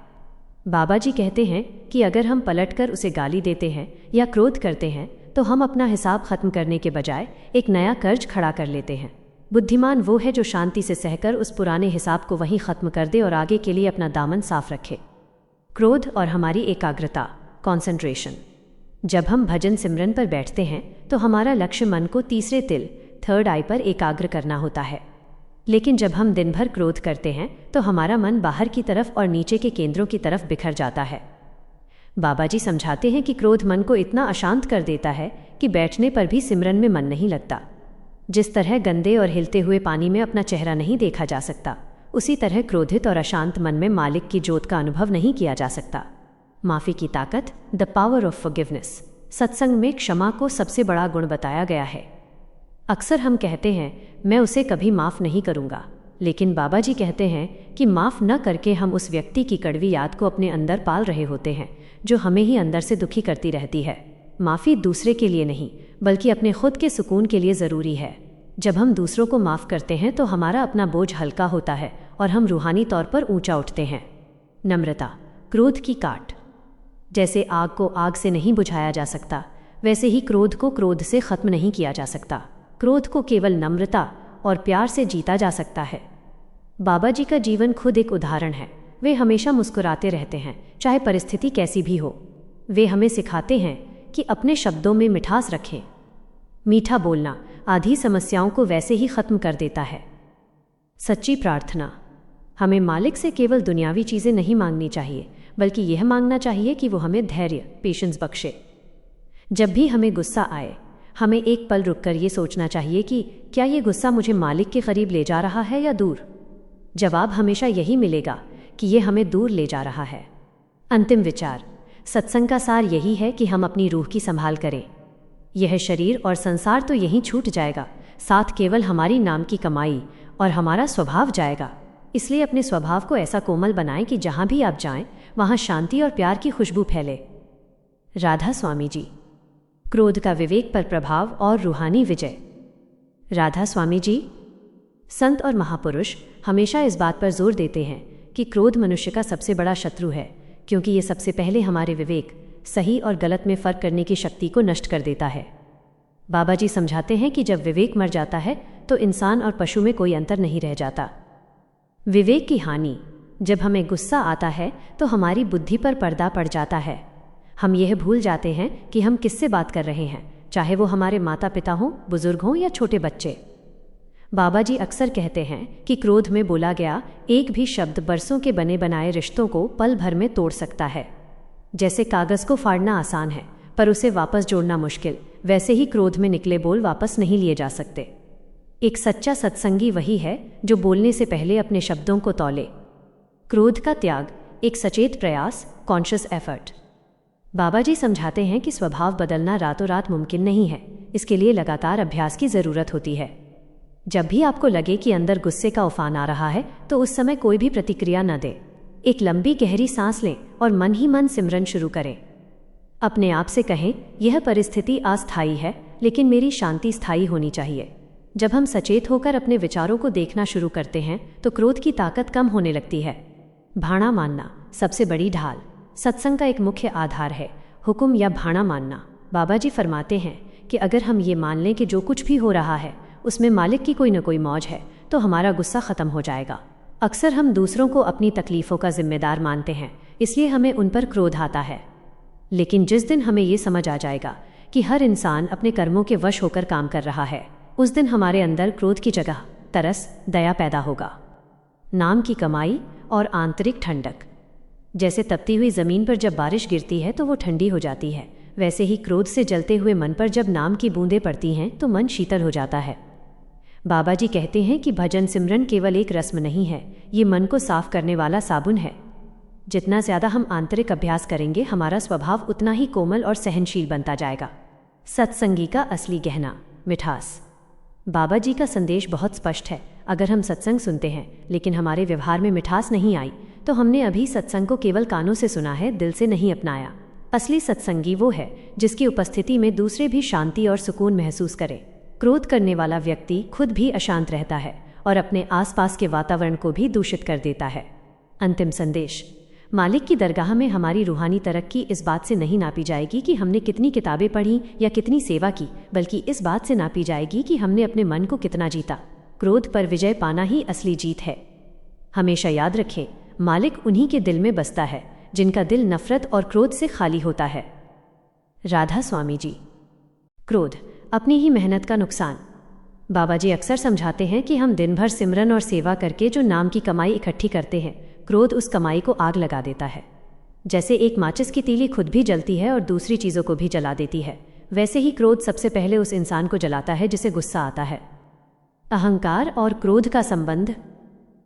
बाबा जी कहते हैं कि अगर हम पलटकर उसे गाली देते हैं या क्रोध करते हैं तो हम अपना हिसाब खत्म करने के बजाय एक नया कर्ज खड़ा कर लेते हैं। बुद्धिमान वो है जो शांति से सहकर उस पुराने हिसाब को वहीं खत्म कर दे और आगे के लिए अपना दामन साफ रखे। क्रोध और हमारी एकाग्रता, कॉन्सेंट्रेशन। जब हम भजन सिमरन पर बैठते हैं तो हमारा लक्ष्य मन को तीसरे तिल, थर्ड आई पर एकाग्र करना होता है। लेकिन जब हम दिन भर क्रोध करते हैं तो हमारा मन बाहर की तरफ और नीचे के केंद्रों की तरफ बिखर जाता है। बाबा जी समझाते हैं कि क्रोध मन को इतना अशांत कर देता है कि बैठने पर भी सिमरन में मन नहीं लगता। जिस तरह गंदे और हिलते हुए पानी में अपना चेहरा नहीं देखा जा सकता, उसी तरह क्रोधित और अशांत मन में मालिक की ज्योत का अनुभव नहीं किया जा सकता। माफ़ी की ताकत, द पावर ऑफ फॉरगिवनेस। सत्संग में क्षमा को सबसे बड़ा गुण बताया गया है। अक्सर हम कहते हैं मैं उसे कभी माफ़ नहीं करूँगा, लेकिन बाबा जी कहते हैं कि माफ़ न करके हम उस व्यक्ति की कड़वी याद को अपने अंदर पाल रहे होते हैं जो हमें ही अंदर से दुखी करती रहती है। माफ़ी दूसरे के लिए नहीं बल्कि अपने खुद के सुकून के लिए ज़रूरी है। जब हम दूसरों को माफ़ करते हैं तो हमारा अपना बोझ हल्का होता है और हम रूहानी तौर पर ऊंचा उठते हैं। नम्रता, क्रोध की काट। जैसे आग को आग से नहीं बुझाया जा सकता, वैसे ही क्रोध को क्रोध से ख़त्म नहीं किया जा सकता। क्रोध को केवल नम्रता और प्यार से जीता जा सकता है। बाबा जी का जीवन खुद एक उदाहरण है। वे हमेशा मुस्कुराते रहते हैं, चाहे परिस्थिति कैसी भी हो। वे हमें सिखाते हैं कि अपने शब्दों में मिठास रखें। मीठा बोलना आधी समस्याओं को वैसे ही ख़त्म कर देता है। सच्ची प्रार्थना, हमें मालिक से केवल दुनियावी चीज़ें नहीं मांगनी चाहिए, बल्कि यह मांगना चाहिए कि वो हमें धैर्य, पेशेंस बख्शे। जब भी हमें गुस्सा आए, हमें एक पल रुककर ये सोचना चाहिए कि क्या ये गुस्सा मुझे मालिक के करीब ले जा रहा है या दूर। जवाब हमेशा यही मिलेगा कि ये हमें दूर ले जा रहा है। अंतिम विचार, सत्संग का सार यही है कि हम अपनी रूह की संभाल करें। यह शरीर और संसार तो यहीं छूट जाएगा, साथ केवल हमारी नाम की कमाई और हमारा स्वभाव जाएगा। इसलिए अपने स्वभाव को ऐसा कोमल बनाएं कि जहाँ भी आप जाएं वहाँ शांति और प्यार की खुशबू फैले। राधा स्वामी जी। क्रोध का विवेक पर प्रभाव और रूहानी विजय। राधा स्वामी जी। संत और महापुरुष हमेशा इस बात पर जोर देते हैं कि क्रोध मनुष्य का सबसे बड़ा शत्रु है, क्योंकि ये सबसे पहले हमारे विवेक, सही और गलत में फ़र्क करने की शक्ति को नष्ट कर देता है। बाबा जी समझाते हैं कि जब विवेक मर जाता है तो इंसान और पशु में कोई अंतर नहीं रह जाता। विवेक की हानि, जब हमें गुस्सा आता है तो हमारी बुद्धि पर पर्दा पड़ जाता है। हम यह भूल जाते हैं कि हम किससे बात कर रहे हैं, चाहे वो हमारे माता पिता हों, बुजुर्ग हों या छोटे बच्चे। बाबा जी अक्सर कहते हैं कि क्रोध में बोला गया एक भी शब्द बरसों के बने बनाए रिश्तों को पल भर में तोड़ सकता है। जैसे कागज़ को फाड़ना आसान है पर उसे वापस जोड़ना मुश्किल, वैसे ही क्रोध में निकले बोल वापस नहीं लिए जा सकते। एक सच्चा सत्संगी वही है जो बोलने से पहले अपने शब्दों को तौले। क्रोध का त्याग, एक सचेत प्रयास, कॉन्शियस एफर्ट। बाबा जी समझाते हैं कि स्वभाव बदलना रातों रात मुमकिन नहीं है, इसके लिए लगातार अभ्यास की ज़रूरत होती है। जब भी आपको लगे कि अंदर गुस्से का उफान आ रहा है तो उस समय कोई भी प्रतिक्रिया न दें। एक लंबी गहरी सांस लें और मन ही मन सिमरन शुरू करें। अपने आप से कहें, यह परिस्थिति अस्थायी है लेकिन मेरी शांति स्थायी होनी चाहिए। जब हम सचेत होकर अपने विचारों को देखना शुरू करते हैं तो क्रोध की ताकत कम होने लगती है। भाणा मानना, सबसे बड़ी ढाल। सत्संग का एक मुख्य आधार है हुक्म या भाणा मानना। बाबा जी फरमाते हैं कि अगर हम ये मान लें कि जो कुछ भी हो रहा है उसमें मालिक की कोई न कोई मौज है तो हमारा गुस्सा ख़त्म हो जाएगा। अक्सर हम दूसरों को अपनी तकलीफ़ों का जिम्मेदार मानते हैं, इसलिए हमें उन पर क्रोध आता है। लेकिन जिस दिन हमें ये समझ आ जाएगा कि हर इंसान अपने कर्मों के वश होकर काम कर रहा है, उस दिन हमारे अंदर क्रोध की जगह तरस, दया पैदा होगा। नाम की कमाई और आंतरिक ठंडक। जैसे तपती हुई ज़मीन पर जब बारिश गिरती है तो वो ठंडी हो जाती है, वैसे ही क्रोध से जलते हुए मन पर जब नाम की बूंदें पड़ती हैं तो मन शीतल हो जाता है। बाबा जी कहते हैं कि भजन सिमरन केवल एक रस्म नहीं है, ये मन को साफ करने वाला साबुन है। जितना ज़्यादा हम आंतरिक अभ्यास करेंगे, हमारा स्वभाव उतना ही कोमल और सहनशील बनता जाएगा। सत्संगी का असली गहना, मिठास। बाबा जी का संदेश बहुत स्पष्ट है। अगर हम सत्संग सुनते हैं लेकिन हमारे व्यवहार में मिठास नहीं आई, तो हमने अभी सत्संग को केवल कानों से सुना है, दिल से नहीं अपनाया। असली सत्संगी वो है जिसकी उपस्थिति में दूसरे भी शांति और सुकून महसूस करे। क्रोध करने वाला व्यक्ति खुद भी अशांत रहता है और अपने आसपास के वातावरण को भी दूषित कर देता है। अंतिम संदेश। मालिक की दरगाह में हमारी रूहानी तरक्की इस बात से नहीं नापी जाएगी कि हमने कितनी किताबें पढ़ी या कितनी सेवा की, बल्कि इस बात से नापी जाएगी कि हमने अपने मन को कितना जीता। क्रोध पर विजय पाना ही असली जीत है। हमेशा याद रखें, मालिक उन्हीं के दिल में बसता है जिनका दिल नफरत और क्रोध से खाली होता है। राधा स्वामी जी। क्रोध अपनी ही मेहनत का नुकसान। बाबा जी अक्सर समझाते हैं कि हम दिन भर सिमरन और सेवा करके जो नाम की कमाई इकट्ठी करते हैं, क्रोध उस कमाई को आग लगा देता है। जैसे एक माचिस की तीली खुद भी जलती है और दूसरी चीज़ों को भी जला देती है, वैसे ही क्रोध सबसे पहले उस इंसान को जलाता है जिसे गुस्सा आता है। अहंकार और क्रोध का संबंध।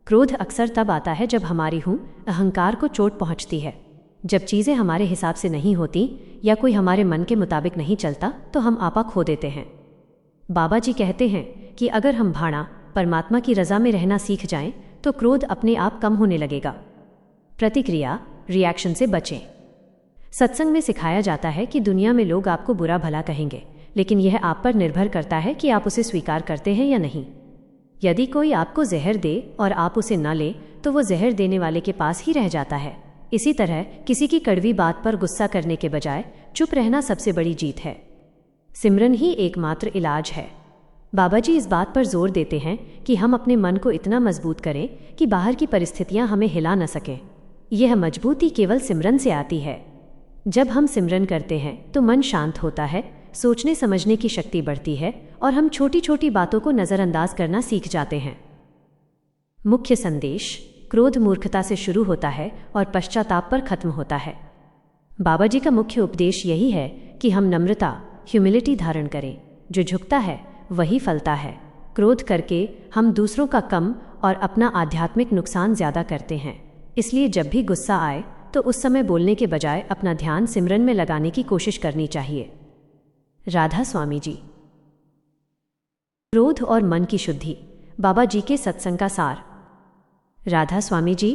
क्रोध अक्सर तब आता है जब हमारी अहंकार को चोट पहुंचती है। जब चीज़ें हमारे हिसाब से नहीं होती या कोई हमारे मन के मुताबिक नहीं चलता तो हम आपा खो देते हैं। बाबा जी कहते हैं कि अगर हम भाणा परमात्मा की रज़ा में रहना सीख जाएं तो क्रोध अपने आप कम होने लगेगा। प्रतिक्रिया, रिएक्शन से बचें। सत्संग में सिखाया जाता है कि दुनिया में लोग आपको बुरा भला कहेंगे, लेकिन यह आप पर निर्भर करता है कि आप उसे स्वीकार करते हैं या नहीं। यदि कोई आपको जहर दे और आप उसे न ले तो वो जहर देने वाले के पास ही रह जाता है। इसी तरह किसी की कड़वी बात पर गुस्सा करने के बजाय चुप रहना सबसे बड़ी जीत है। सिमरन ही एकमात्र इलाज है। बाबा जी इस बात पर जोर देते हैं कि हम अपने मन को इतना मजबूत करें कि बाहर की परिस्थितियां हमें हिला न सकें। यह मजबूती केवल सिमरन से आती है। जब हम सिमरन करते हैं तो मन शांत होता है, सोचने समझने की शक्ति बढ़ती है और हम छोटी छोटी बातों को नज़रअंदाज करना सीख जाते हैं। मुख्य संदेश। क्रोध मूर्खता से शुरू होता है और पश्चाताप पर खत्म होता है। बाबा जी का मुख्य उपदेश यही है कि हम नम्रता, ह्यूमिलिटी धारण करें। जो झुकता है वही फलता है। क्रोध करके हम दूसरों का कम और अपना आध्यात्मिक नुकसान ज़्यादा करते हैं। इसलिए जब भी गुस्सा आए तो उस समय बोलने के बजाय अपना ध्यान सिमरन में लगाने की कोशिश करनी चाहिए। राधा स्वामी जी। क्रोध और मन की शुद्धि। बाबा जी के सत्संग का सार। राधा स्वामी जी।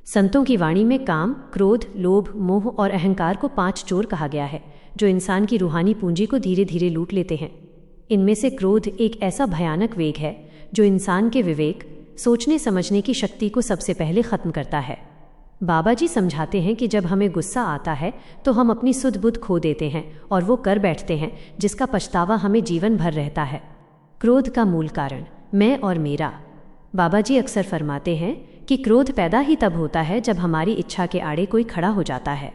संतों की वाणी में काम, क्रोध, लोभ, मोह और अहंकार को 5 चोर कहा गया है जो इंसान की रूहानी पूंजी को धीरे धीरे लूट लेते हैं। इनमें से क्रोध एक ऐसा भयानक वेग है जो इंसान के विवेक, सोचने समझने की शक्ति को सबसे पहले ख़त्म करता है। बाबा जी समझाते हैं कि जब हमें गुस्सा आता है तो हम अपनी सुध बुध खो देते हैं और वो कर बैठते हैं जिसका पछतावा हमें जीवन भर रहता है। क्रोध का मूल कारण मैं और मेरा। बाबा जी अक्सर फरमाते हैं कि क्रोध पैदा ही तब होता है जब हमारी इच्छा के आड़े कोई खड़ा हो जाता है।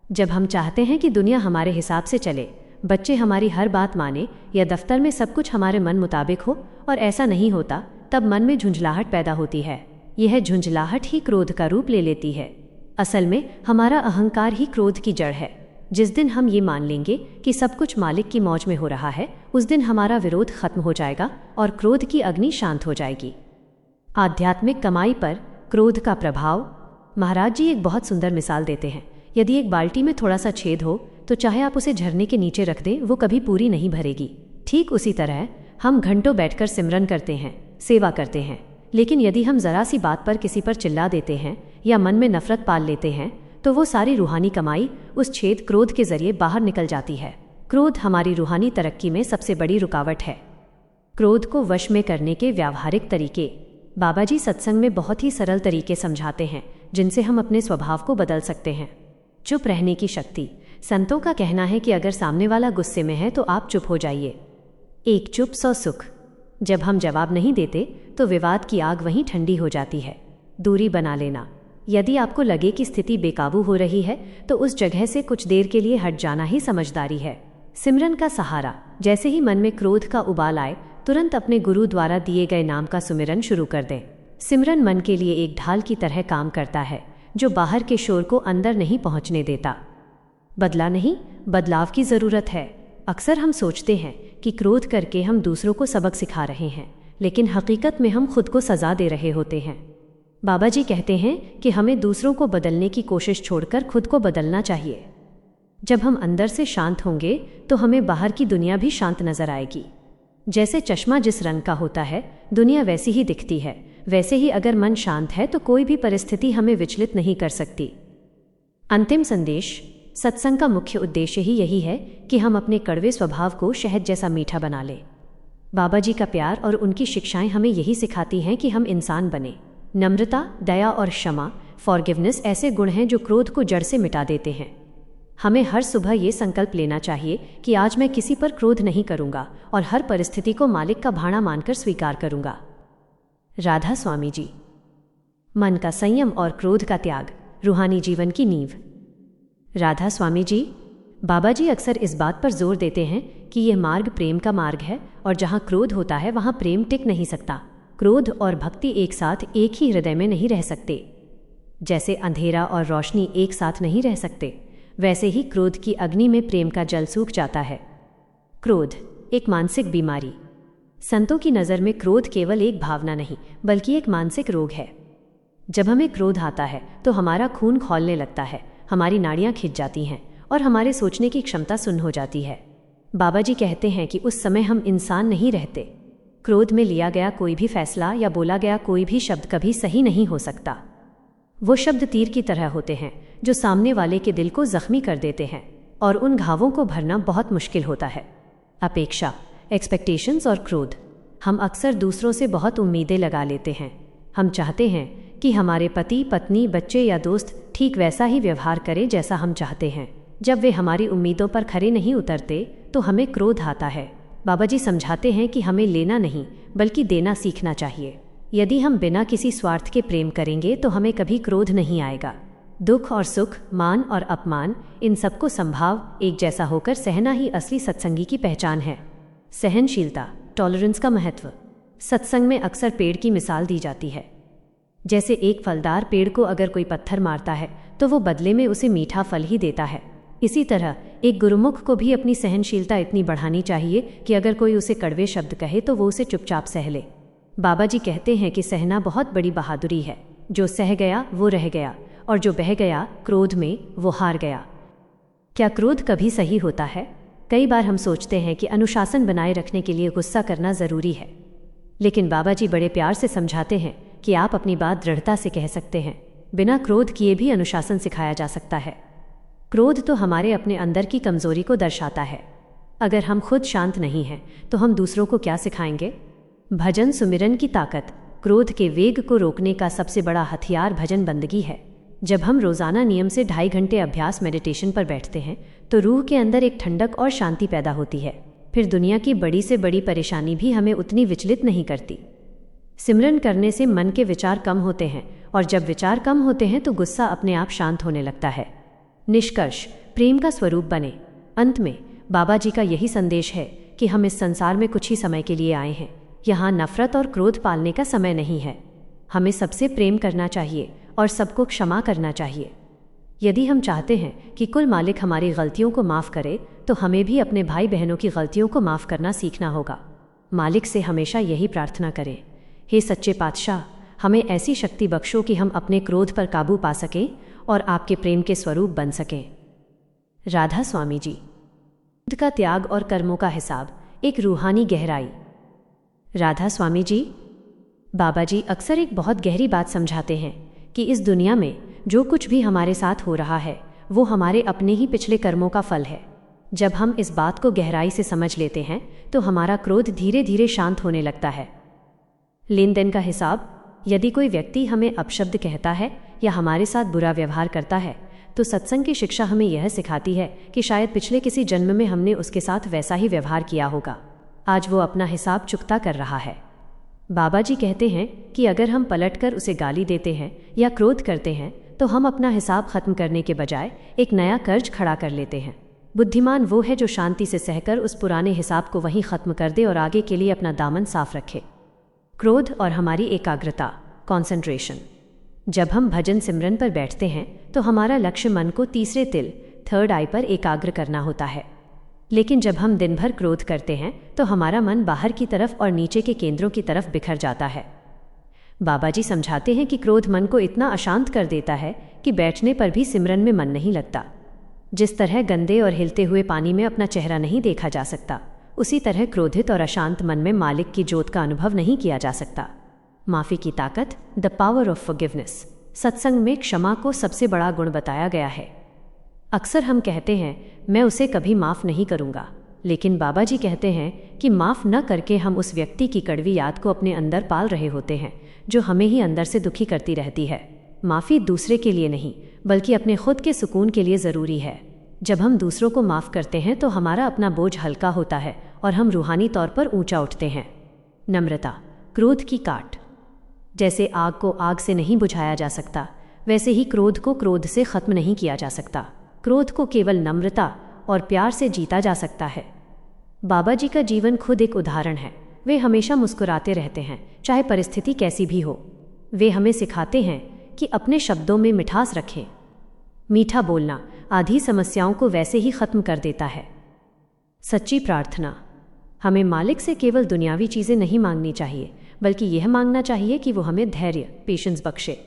जब हम चाहते हैं कि दुनिया हमारे हिसाब से चले, बच्चे हमारी हर बात माने या दफ्तर में सब कुछ हमारे मन मुताबिक हो और ऐसा नहीं होता, तब मन में झुंझलाहट पैदा होती है। यह झुंझलाहट ही क्रोध का रूप ले लेती है। असल में हमारा अहंकार ही क्रोध की जड़ है। जिस दिन हम ये मान लेंगे कि सब कुछ मालिक की मौज में हो रहा है, उस दिन हमारा विरोध खत्म हो जाएगा और क्रोध की अग्नि शांत हो जाएगी। आध्यात्मिक कमाई पर क्रोध का प्रभाव। महाराज जी एक बहुत सुंदर मिसाल देते हैं। यदि एक बाल्टी में थोड़ा सा छेद हो तो चाहे आप उसे झरने के नीचे रख दें, वो कभी पूरी नहीं भरेगी। ठीक उसी तरह हम घंटों बैठकर सिमरन करते हैं, सेवा करते हैं, लेकिन यदि हम जरा सी बात पर किसी पर चिल्ला देते हैं या मन में नफरत पाल लेते हैं तो वो सारी रूहानी कमाई उस छेद क्रोध के जरिए बाहर निकल जाती है। क्रोध हमारी रूहानी तरक्की में सबसे बड़ी रुकावट है। क्रोध को वश में करने के व्यावहारिक तरीके। बाबा जी सत्संग में बहुत ही सरल तरीके समझाते हैं जिनसे हम अपने स्वभाव को बदल सकते हैं। चुप रहने की शक्ति। संतों का कहना है कि अगर सामने वाला गुस्से में है तो आप चुप हो जाइए। एक चुप 100 सुख। जब हम जवाब नहीं देते तो विवाद की आग वहीं ठंडी हो जाती है। दूरी बना लेना। यदि आपको लगे कि स्थिति बेकाबू हो रही है तो उस जगह से कुछ देर के लिए हट जाना ही समझदारी है। सिमरन का सहारा। जैसे ही मन में क्रोध का उबाल आए, तुरंत अपने गुरु द्वारा दिए गए नाम का सुमिरन शुरू कर दें। सिमरन मन के लिए एक ढाल की तरह काम करता है, जो बाहर के शोर को अंदर नहीं पहुंचने देता। बदला नहीं, बदलाव की ज़रूरत है। अक्सर हम सोचते हैं कि क्रोध करके हम दूसरों को सबक सिखा रहे हैं, लेकिन हकीकत में हम खुद को सज़ा दे रहे होते हैं। बाबा जी कहते हैं कि हमें दूसरों को बदलने की कोशिश छोड़कर खुद को बदलना चाहिए। जब हम अंदर से शांत होंगे तो हमें बाहर की दुनिया भी शांत नजर आएगी। जैसे चश्मा जिस रंग का होता है, दुनिया वैसी ही दिखती है। वैसे ही अगर मन शांत है तो कोई भी परिस्थिति हमें विचलित नहीं कर सकती। अंतिम संदेश। सत्संग का मुख्य उद्देश्य ही यही है कि हम अपने कड़वे स्वभाव को शहद जैसा मीठा बना लें। बाबा जी का प्यार और उनकी शिक्षाएं हमें यही सिखाती हैं कि हम इंसान बने। नम्रता, दया और क्षमा, फॉरगिवनेस ऐसे गुण हैं जो क्रोध को जड़ से मिटा देते हैं। हमें हर सुबह ये संकल्प लेना चाहिए कि आज मैं किसी पर क्रोध नहीं करूंगा और हर परिस्थिति को मालिक का भाणा मानकर स्वीकार करूंगा। राधा स्वामी जी। मन का संयम और क्रोध का त्याग, रूहानी जीवन की नींव। राधा स्वामी जी। बाबा जी अक्सर इस बात पर जोर देते हैं कि यह मार्ग प्रेम का मार्ग है और जहाँ क्रोध होता है वहाँ प्रेम टिक नहीं सकता। क्रोध और भक्ति एक साथ एक ही हृदय में नहीं रह सकते। जैसे अंधेरा और रोशनी एक साथ नहीं रह सकते, वैसे ही क्रोध की अग्नि में प्रेम का जल सूख जाता है। क्रोध एक मानसिक बीमारी। संतों की नज़र में क्रोध केवल एक भावना नहीं, बल्कि एक मानसिक रोग है। जब हमें क्रोध आता है तो हमारा खून खौलने लगता है, हमारी नाड़ियाँ खिंच जाती हैं और हमारे सोचने की क्षमता सुन्न हो जाती है। बाबा जी कहते हैं कि उस समय हम इंसान नहीं रहते। क्रोध में लिया गया कोई भी फैसला या बोला गया कोई भी शब्द कभी सही नहीं हो सकता। वो शब्द तीर की तरह होते हैं जो सामने वाले के दिल को जख्मी कर देते हैं और उन घावों को भरना बहुत मुश्किल होता है। अपेक्षा, एक्सपेक्टेशंस और क्रोध। हम अक्सर दूसरों से बहुत उम्मीदें लगा लेते हैं। हम चाहते हैं कि हमारे पति, पत्नी, बच्चे या दोस्त ठीक वैसा ही व्यवहार करें जैसा हम चाहते हैं। जब वे हमारी उम्मीदों पर खरे नहीं उतरते तो हमें क्रोध आता है। बाबा जी समझाते हैं कि हमें लेना नहीं बल्कि देना सीखना चाहिए। यदि हम बिना किसी स्वार्थ के प्रेम करेंगे तो हमें कभी क्रोध नहीं आएगा। दुख और सुख, मान और अपमान, इन सबको संभाव एक जैसा होकर सहना ही असली सत्संगी की पहचान है। सहनशीलता, टॉलरेंस का महत्व। सत्संग में अक्सर पेड़ की मिसाल दी जाती है। जैसे एक फलदार पेड़ को अगर कोई पत्थर मारता है तो वो बदले में उसे मीठा फल ही देता है। इसी तरह एक गुरुमुख को भी अपनी सहनशीलता इतनी बढ़ानी चाहिए कि अगर कोई उसे कड़वे शब्द कहे तो वो उसे चुपचाप सह ले। बाबा जी कहते हैं कि सहना बहुत बड़ी बहादुरी है। जो सह गया वो रह गया और जो बह गया क्रोध में वो हार गया। क्या क्रोध कभी सही होता है? कई बार हम सोचते हैं कि अनुशासन बनाए रखने के लिए गुस्सा करना ज़रूरी है, लेकिन बाबा जी बड़े प्यार से समझाते हैं कि आप अपनी बात दृढ़ता से कह सकते हैं। बिना क्रोध किए भी अनुशासन सिखाया जा सकता है। क्रोध तो हमारे अपने अंदर की कमजोरी को दर्शाता है। अगर हम खुद शांत नहीं हैं तो हम दूसरों को क्या सिखाएंगे? भजन सुमिरन की ताकत। क्रोध के वेग को रोकने का सबसे बड़ा हथियार भजन बंदगी है। जब हम रोज़ाना नियम से 2.5 घंटे अभ्यास मेडिटेशन पर बैठते हैं तो रूह के अंदर एक ठंडक और शांति पैदा होती है। फिर दुनिया की बड़ी से बड़ी परेशानी भी हमें उतनी विचलित नहीं करती। सिमरन करने से मन के विचार कम होते हैं और जब विचार कम होते हैं तो गुस्सा अपने आप शांत होने लगता है। निष्कर्ष, प्रेम का स्वरूप बने। अंत में बाबा जी का यही संदेश है कि हम इस संसार में कुछ ही समय के लिए आए हैं। यहाँ नफरत और क्रोध पालने का समय नहीं है। हमें सबसे प्रेम करना चाहिए और सबको क्षमा करना चाहिए। यदि हम चाहते हैं कि कुल मालिक हमारी गलतियों को माफ़ करे तो हमें भी अपने भाई बहनों की गलतियों को माफ़ करना सीखना होगा। मालिक से हमेशा यही प्रार्थना करें, हे सच्चे पातशाह, हमें ऐसी शक्ति बख्शो कि हम अपने क्रोध पर काबू पा सकें और आपके प्रेम के स्वरूप बन सकें। राधा स्वामी जी। खुद का त्याग और कर्मों का हिसाब, एक रूहानी गहराई। राधा स्वामी जी। बाबा जी अक्सर एक बहुत गहरी बात समझाते हैं कि इस दुनिया में जो कुछ भी हमारे साथ हो रहा है वो हमारे अपने ही पिछले कर्मों का फल है। जब हम इस बात को गहराई से समझ लेते हैं तो हमारा क्रोध धीरे धीरे शांत होने लगता है। लेन देन का हिसाब। यदि कोई व्यक्ति हमें अपशब्द कहता है या हमारे साथ बुरा व्यवहार करता है तो सत्संग की शिक्षा हमें यह सिखाती है कि शायद पिछले किसी जन्म में हमने उसके साथ वैसा ही व्यवहार किया होगा। आज वो अपना हिसाब चुकता कर रहा है। बाबा जी कहते हैं कि अगर हम पलटकर उसे गाली देते हैं या क्रोध करते हैं तो हम अपना हिसाब खत्म करने के बजाय एक नया कर्ज खड़ा कर लेते हैं। बुद्धिमान वो है जो शांति से सहकर उस पुराने हिसाब को वहीं ख़त्म कर दे और आगे के लिए अपना दामन साफ रखे। क्रोध और हमारी एकाग्रता, कॉन्सेंट्रेशन। जब हम भजन सिमरन पर बैठते हैं तो हमारा लक्ष्य मन को तीसरे तिल, थर्ड आई पर एकाग्र करना होता है। लेकिन जब हम दिन भर क्रोध करते हैं तो हमारा मन बाहर की तरफ और नीचे के केंद्रों की तरफ बिखर जाता है। बाबा जी समझाते हैं कि क्रोध मन को इतना अशांत कर देता है कि बैठने पर भी सिमरन में मन नहीं लगता। जिस तरह गंदे और हिलते हुए पानी में अपना चेहरा नहीं देखा जा सकता, उसी तरह क्रोधित और अशांत मन में मालिक की जोत का अनुभव नहीं किया जा सकता। माफ़ी की ताकत, द पावर ऑफ फॉरगिवनेस। सत्संग में क्षमा को सबसे बड़ा गुण बताया गया है। अक्सर हम कहते हैं मैं उसे कभी माफ़ नहीं करूँगा, लेकिन बाबा जी कहते हैं कि माफ़ न करके हम उस व्यक्ति की कड़वी याद को अपने अंदर पाल रहे होते हैं जो हमें ही अंदर से दुखी करती रहती है। माफ़ी दूसरे के लिए नहीं बल्कि अपने खुद के सुकून के लिए ज़रूरी है। जब हम दूसरों को माफ़ करते हैं तो हमारा अपना बोझ हल्का होता है और हम रूहानी तौर पर ऊंचा उठते हैं। नम्रता, क्रोध की काट। जैसे आग को आग से नहीं बुझाया जा सकता, वैसे ही क्रोध को क्रोध से ख़त्म नहीं किया जा सकता। क्रोध को केवल नम्रता और प्यार से जीता जा सकता है। बाबा जी का जीवन खुद एक उदाहरण है। वे हमेशा मुस्कुराते रहते हैं, चाहे परिस्थिति कैसी भी हो। वे हमें सिखाते हैं कि अपने शब्दों में मिठास रखें। मीठा बोलना आधी समस्याओं को वैसे ही ख़त्म कर देता है। सच्ची प्रार्थना। हमें मालिक से केवल दुनियावी चीज़ें नहीं मांगनी चाहिए, बल्कि यह मांगना चाहिए कि वो हमें धैर्य, पेशेंस बख्शे।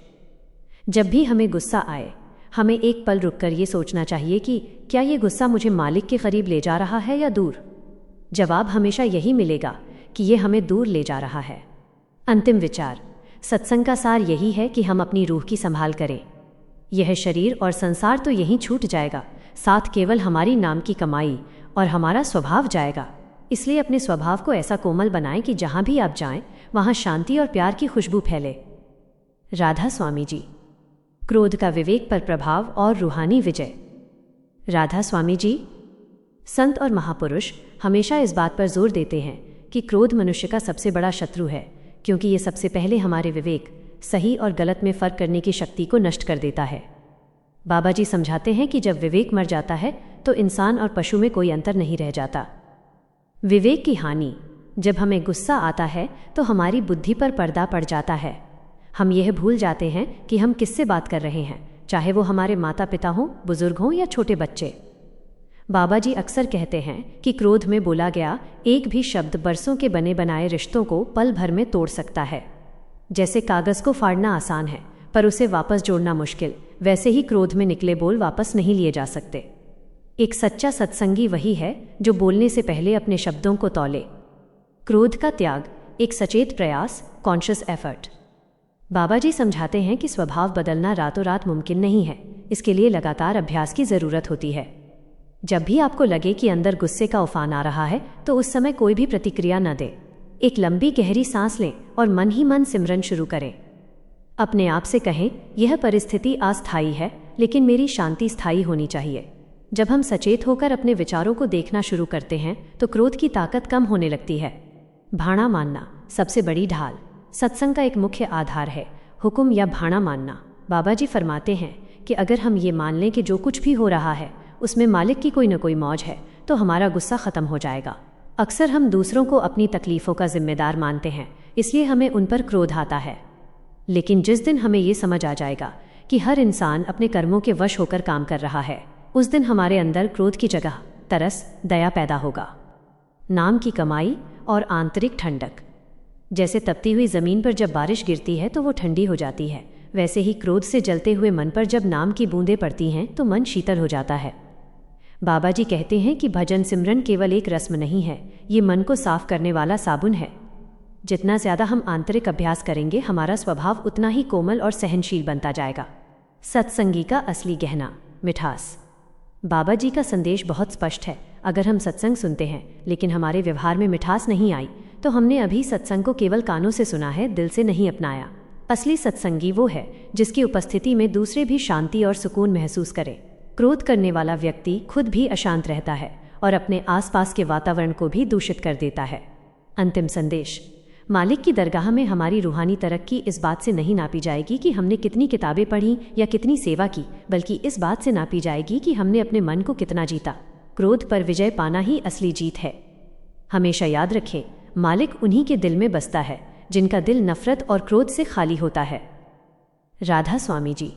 जब भी हमें गुस्सा आए, हमें एक पल रुककर ये सोचना चाहिए कि क्या ये गुस्सा मुझे मालिक के करीब ले जा रहा है या दूर। जवाब हमेशा यही मिलेगा कि ये हमें दूर ले जा रहा है। अंतिम विचार। सत्संग का सार यही है कि हम अपनी रूह की संभाल करें। यह शरीर और संसार तो यहीं छूट जाएगा, साथ केवल हमारी नाम की कमाई और हमारा स्वभाव जाएगा। इसलिए अपने स्वभाव को ऐसा कोमल बनाएं कि जहाँ भी आप जाएं वहाँ शांति और प्यार की खुशबू फैले। राधा स्वामी जी। क्रोध का विवेक पर प्रभाव और रूहानी विजय। राधा स्वामी जी। संत और महापुरुष हमेशा इस बात पर जोर देते हैं कि क्रोध मनुष्य का सबसे बड़ा शत्रु है, क्योंकि ये सबसे पहले हमारे विवेक, सही और गलत में फ़र्क करने की शक्ति को नष्ट कर देता है। बाबा जी समझाते हैं कि जब विवेक मर जाता है तो इंसान और पशु में कोई अंतर नहीं रह जाता। विवेक की हानि। जब हमें गुस्सा आता है तो हमारी बुद्धि पर पर्दा पड़ जाता है। हम यह भूल जाते हैं कि हम किससे बात कर रहे हैं, चाहे वो हमारे माता पिता हों, बुजुर्ग हों या छोटे बच्चे। बाबा जी अक्सर कहते हैं कि क्रोध में बोला गया एक भी शब्द बरसों के बने बनाए रिश्तों को पल भर में तोड़ सकता है। जैसे कागज़ को फाड़ना आसान है पर उसे वापस जोड़ना मुश्किल, वैसे ही क्रोध में निकले बोल वापस नहीं लिए जा सकते। एक सच्चा सत्संगी वही है जो बोलने से पहले अपने शब्दों को तौले। क्रोध का त्याग एक सचेत प्रयास, कॉन्शियस एफर्ट। बाबा जी समझाते हैं कि स्वभाव बदलना रातों रात मुमकिन नहीं है, इसके लिए लगातार अभ्यास की ज़रूरत होती है। जब भी आपको लगे कि अंदर गुस्से का उफान आ रहा है तो उस समय कोई भी प्रतिक्रिया न दें। एक लंबी गहरी सांस लें और मन ही मन सिमरन शुरू करें। अपने आप से कहें, यह परिस्थिति अस्थायी है लेकिन मेरी शांति स्थायी होनी चाहिए। जब हम सचेत होकर अपने विचारों को देखना शुरू करते हैं तो क्रोध की ताकत कम होने लगती है। भाणा मानना सबसे बड़ी ढाल। सत्संग का एक मुख्य आधार है हुक्म या भाणा मानना। बाबा जी फरमाते हैं कि अगर हम ये मान लें कि जो कुछ भी हो रहा है उसमें मालिक की कोई न कोई मौज है तो हमारा गुस्सा ख़त्म हो जाएगा। अक्सर हम दूसरों को अपनी तकलीफ़ों का जिम्मेदार मानते हैं, इसलिए हमें उन पर क्रोध आता है। लेकिन जिस दिन हमें ये समझ आ जाएगा कि हर इंसान अपने कर्मों के वश होकर काम कर रहा है, उस दिन हमारे अंदर क्रोध की जगह तरस, दया पैदा होगा। नाम की कमाई और आंतरिक ठंडक। जैसे तपती हुई ज़मीन पर जब बारिश गिरती है तो वो ठंडी हो जाती है, वैसे ही क्रोध से जलते हुए मन पर जब नाम की बूंदें पड़ती हैं तो मन शीतल हो जाता है। बाबा जी कहते हैं कि भजन सिमरन केवल एक रस्म नहीं है, ये मन को साफ करने वाला साबुन है। जितना ज़्यादा हम आंतरिक अभ्यास करेंगे हमारा स्वभाव उतना ही कोमल और सहनशील बनता जाएगा। सत्संगी का असली गहना, मिठास। बाबा जी का संदेश बहुत स्पष्ट है। अगर हम सत्संग सुनते हैं लेकिन हमारे व्यवहार में मिठास नहीं आई तो हमने अभी सत्संग को केवल कानों से सुना है, दिल से नहीं अपनाया। असली सत्संगी वो है जिसकी उपस्थिति में दूसरे भी शांति और सुकून महसूस करें। क्रोध करने वाला व्यक्ति खुद भी अशांत रहता है और अपने आसपास के वातावरण को भी दूषित कर देता है। अंतिम संदेश। मालिक की दरगाह में हमारी रूहानी तरक्की इस बात से नहीं नापी जाएगी कि हमने कितनी किताबें पढ़ी या कितनी सेवा की, बल्कि इस बात से नापी जाएगी कि हमने अपने मन को कितना जीता। क्रोध पर विजय पाना ही असली जीत है। हमेशा याद रखें, मालिक उन्हीं के दिल में बसता है जिनका दिल नफरत और क्रोध से खाली होता है। राधा स्वामी जी।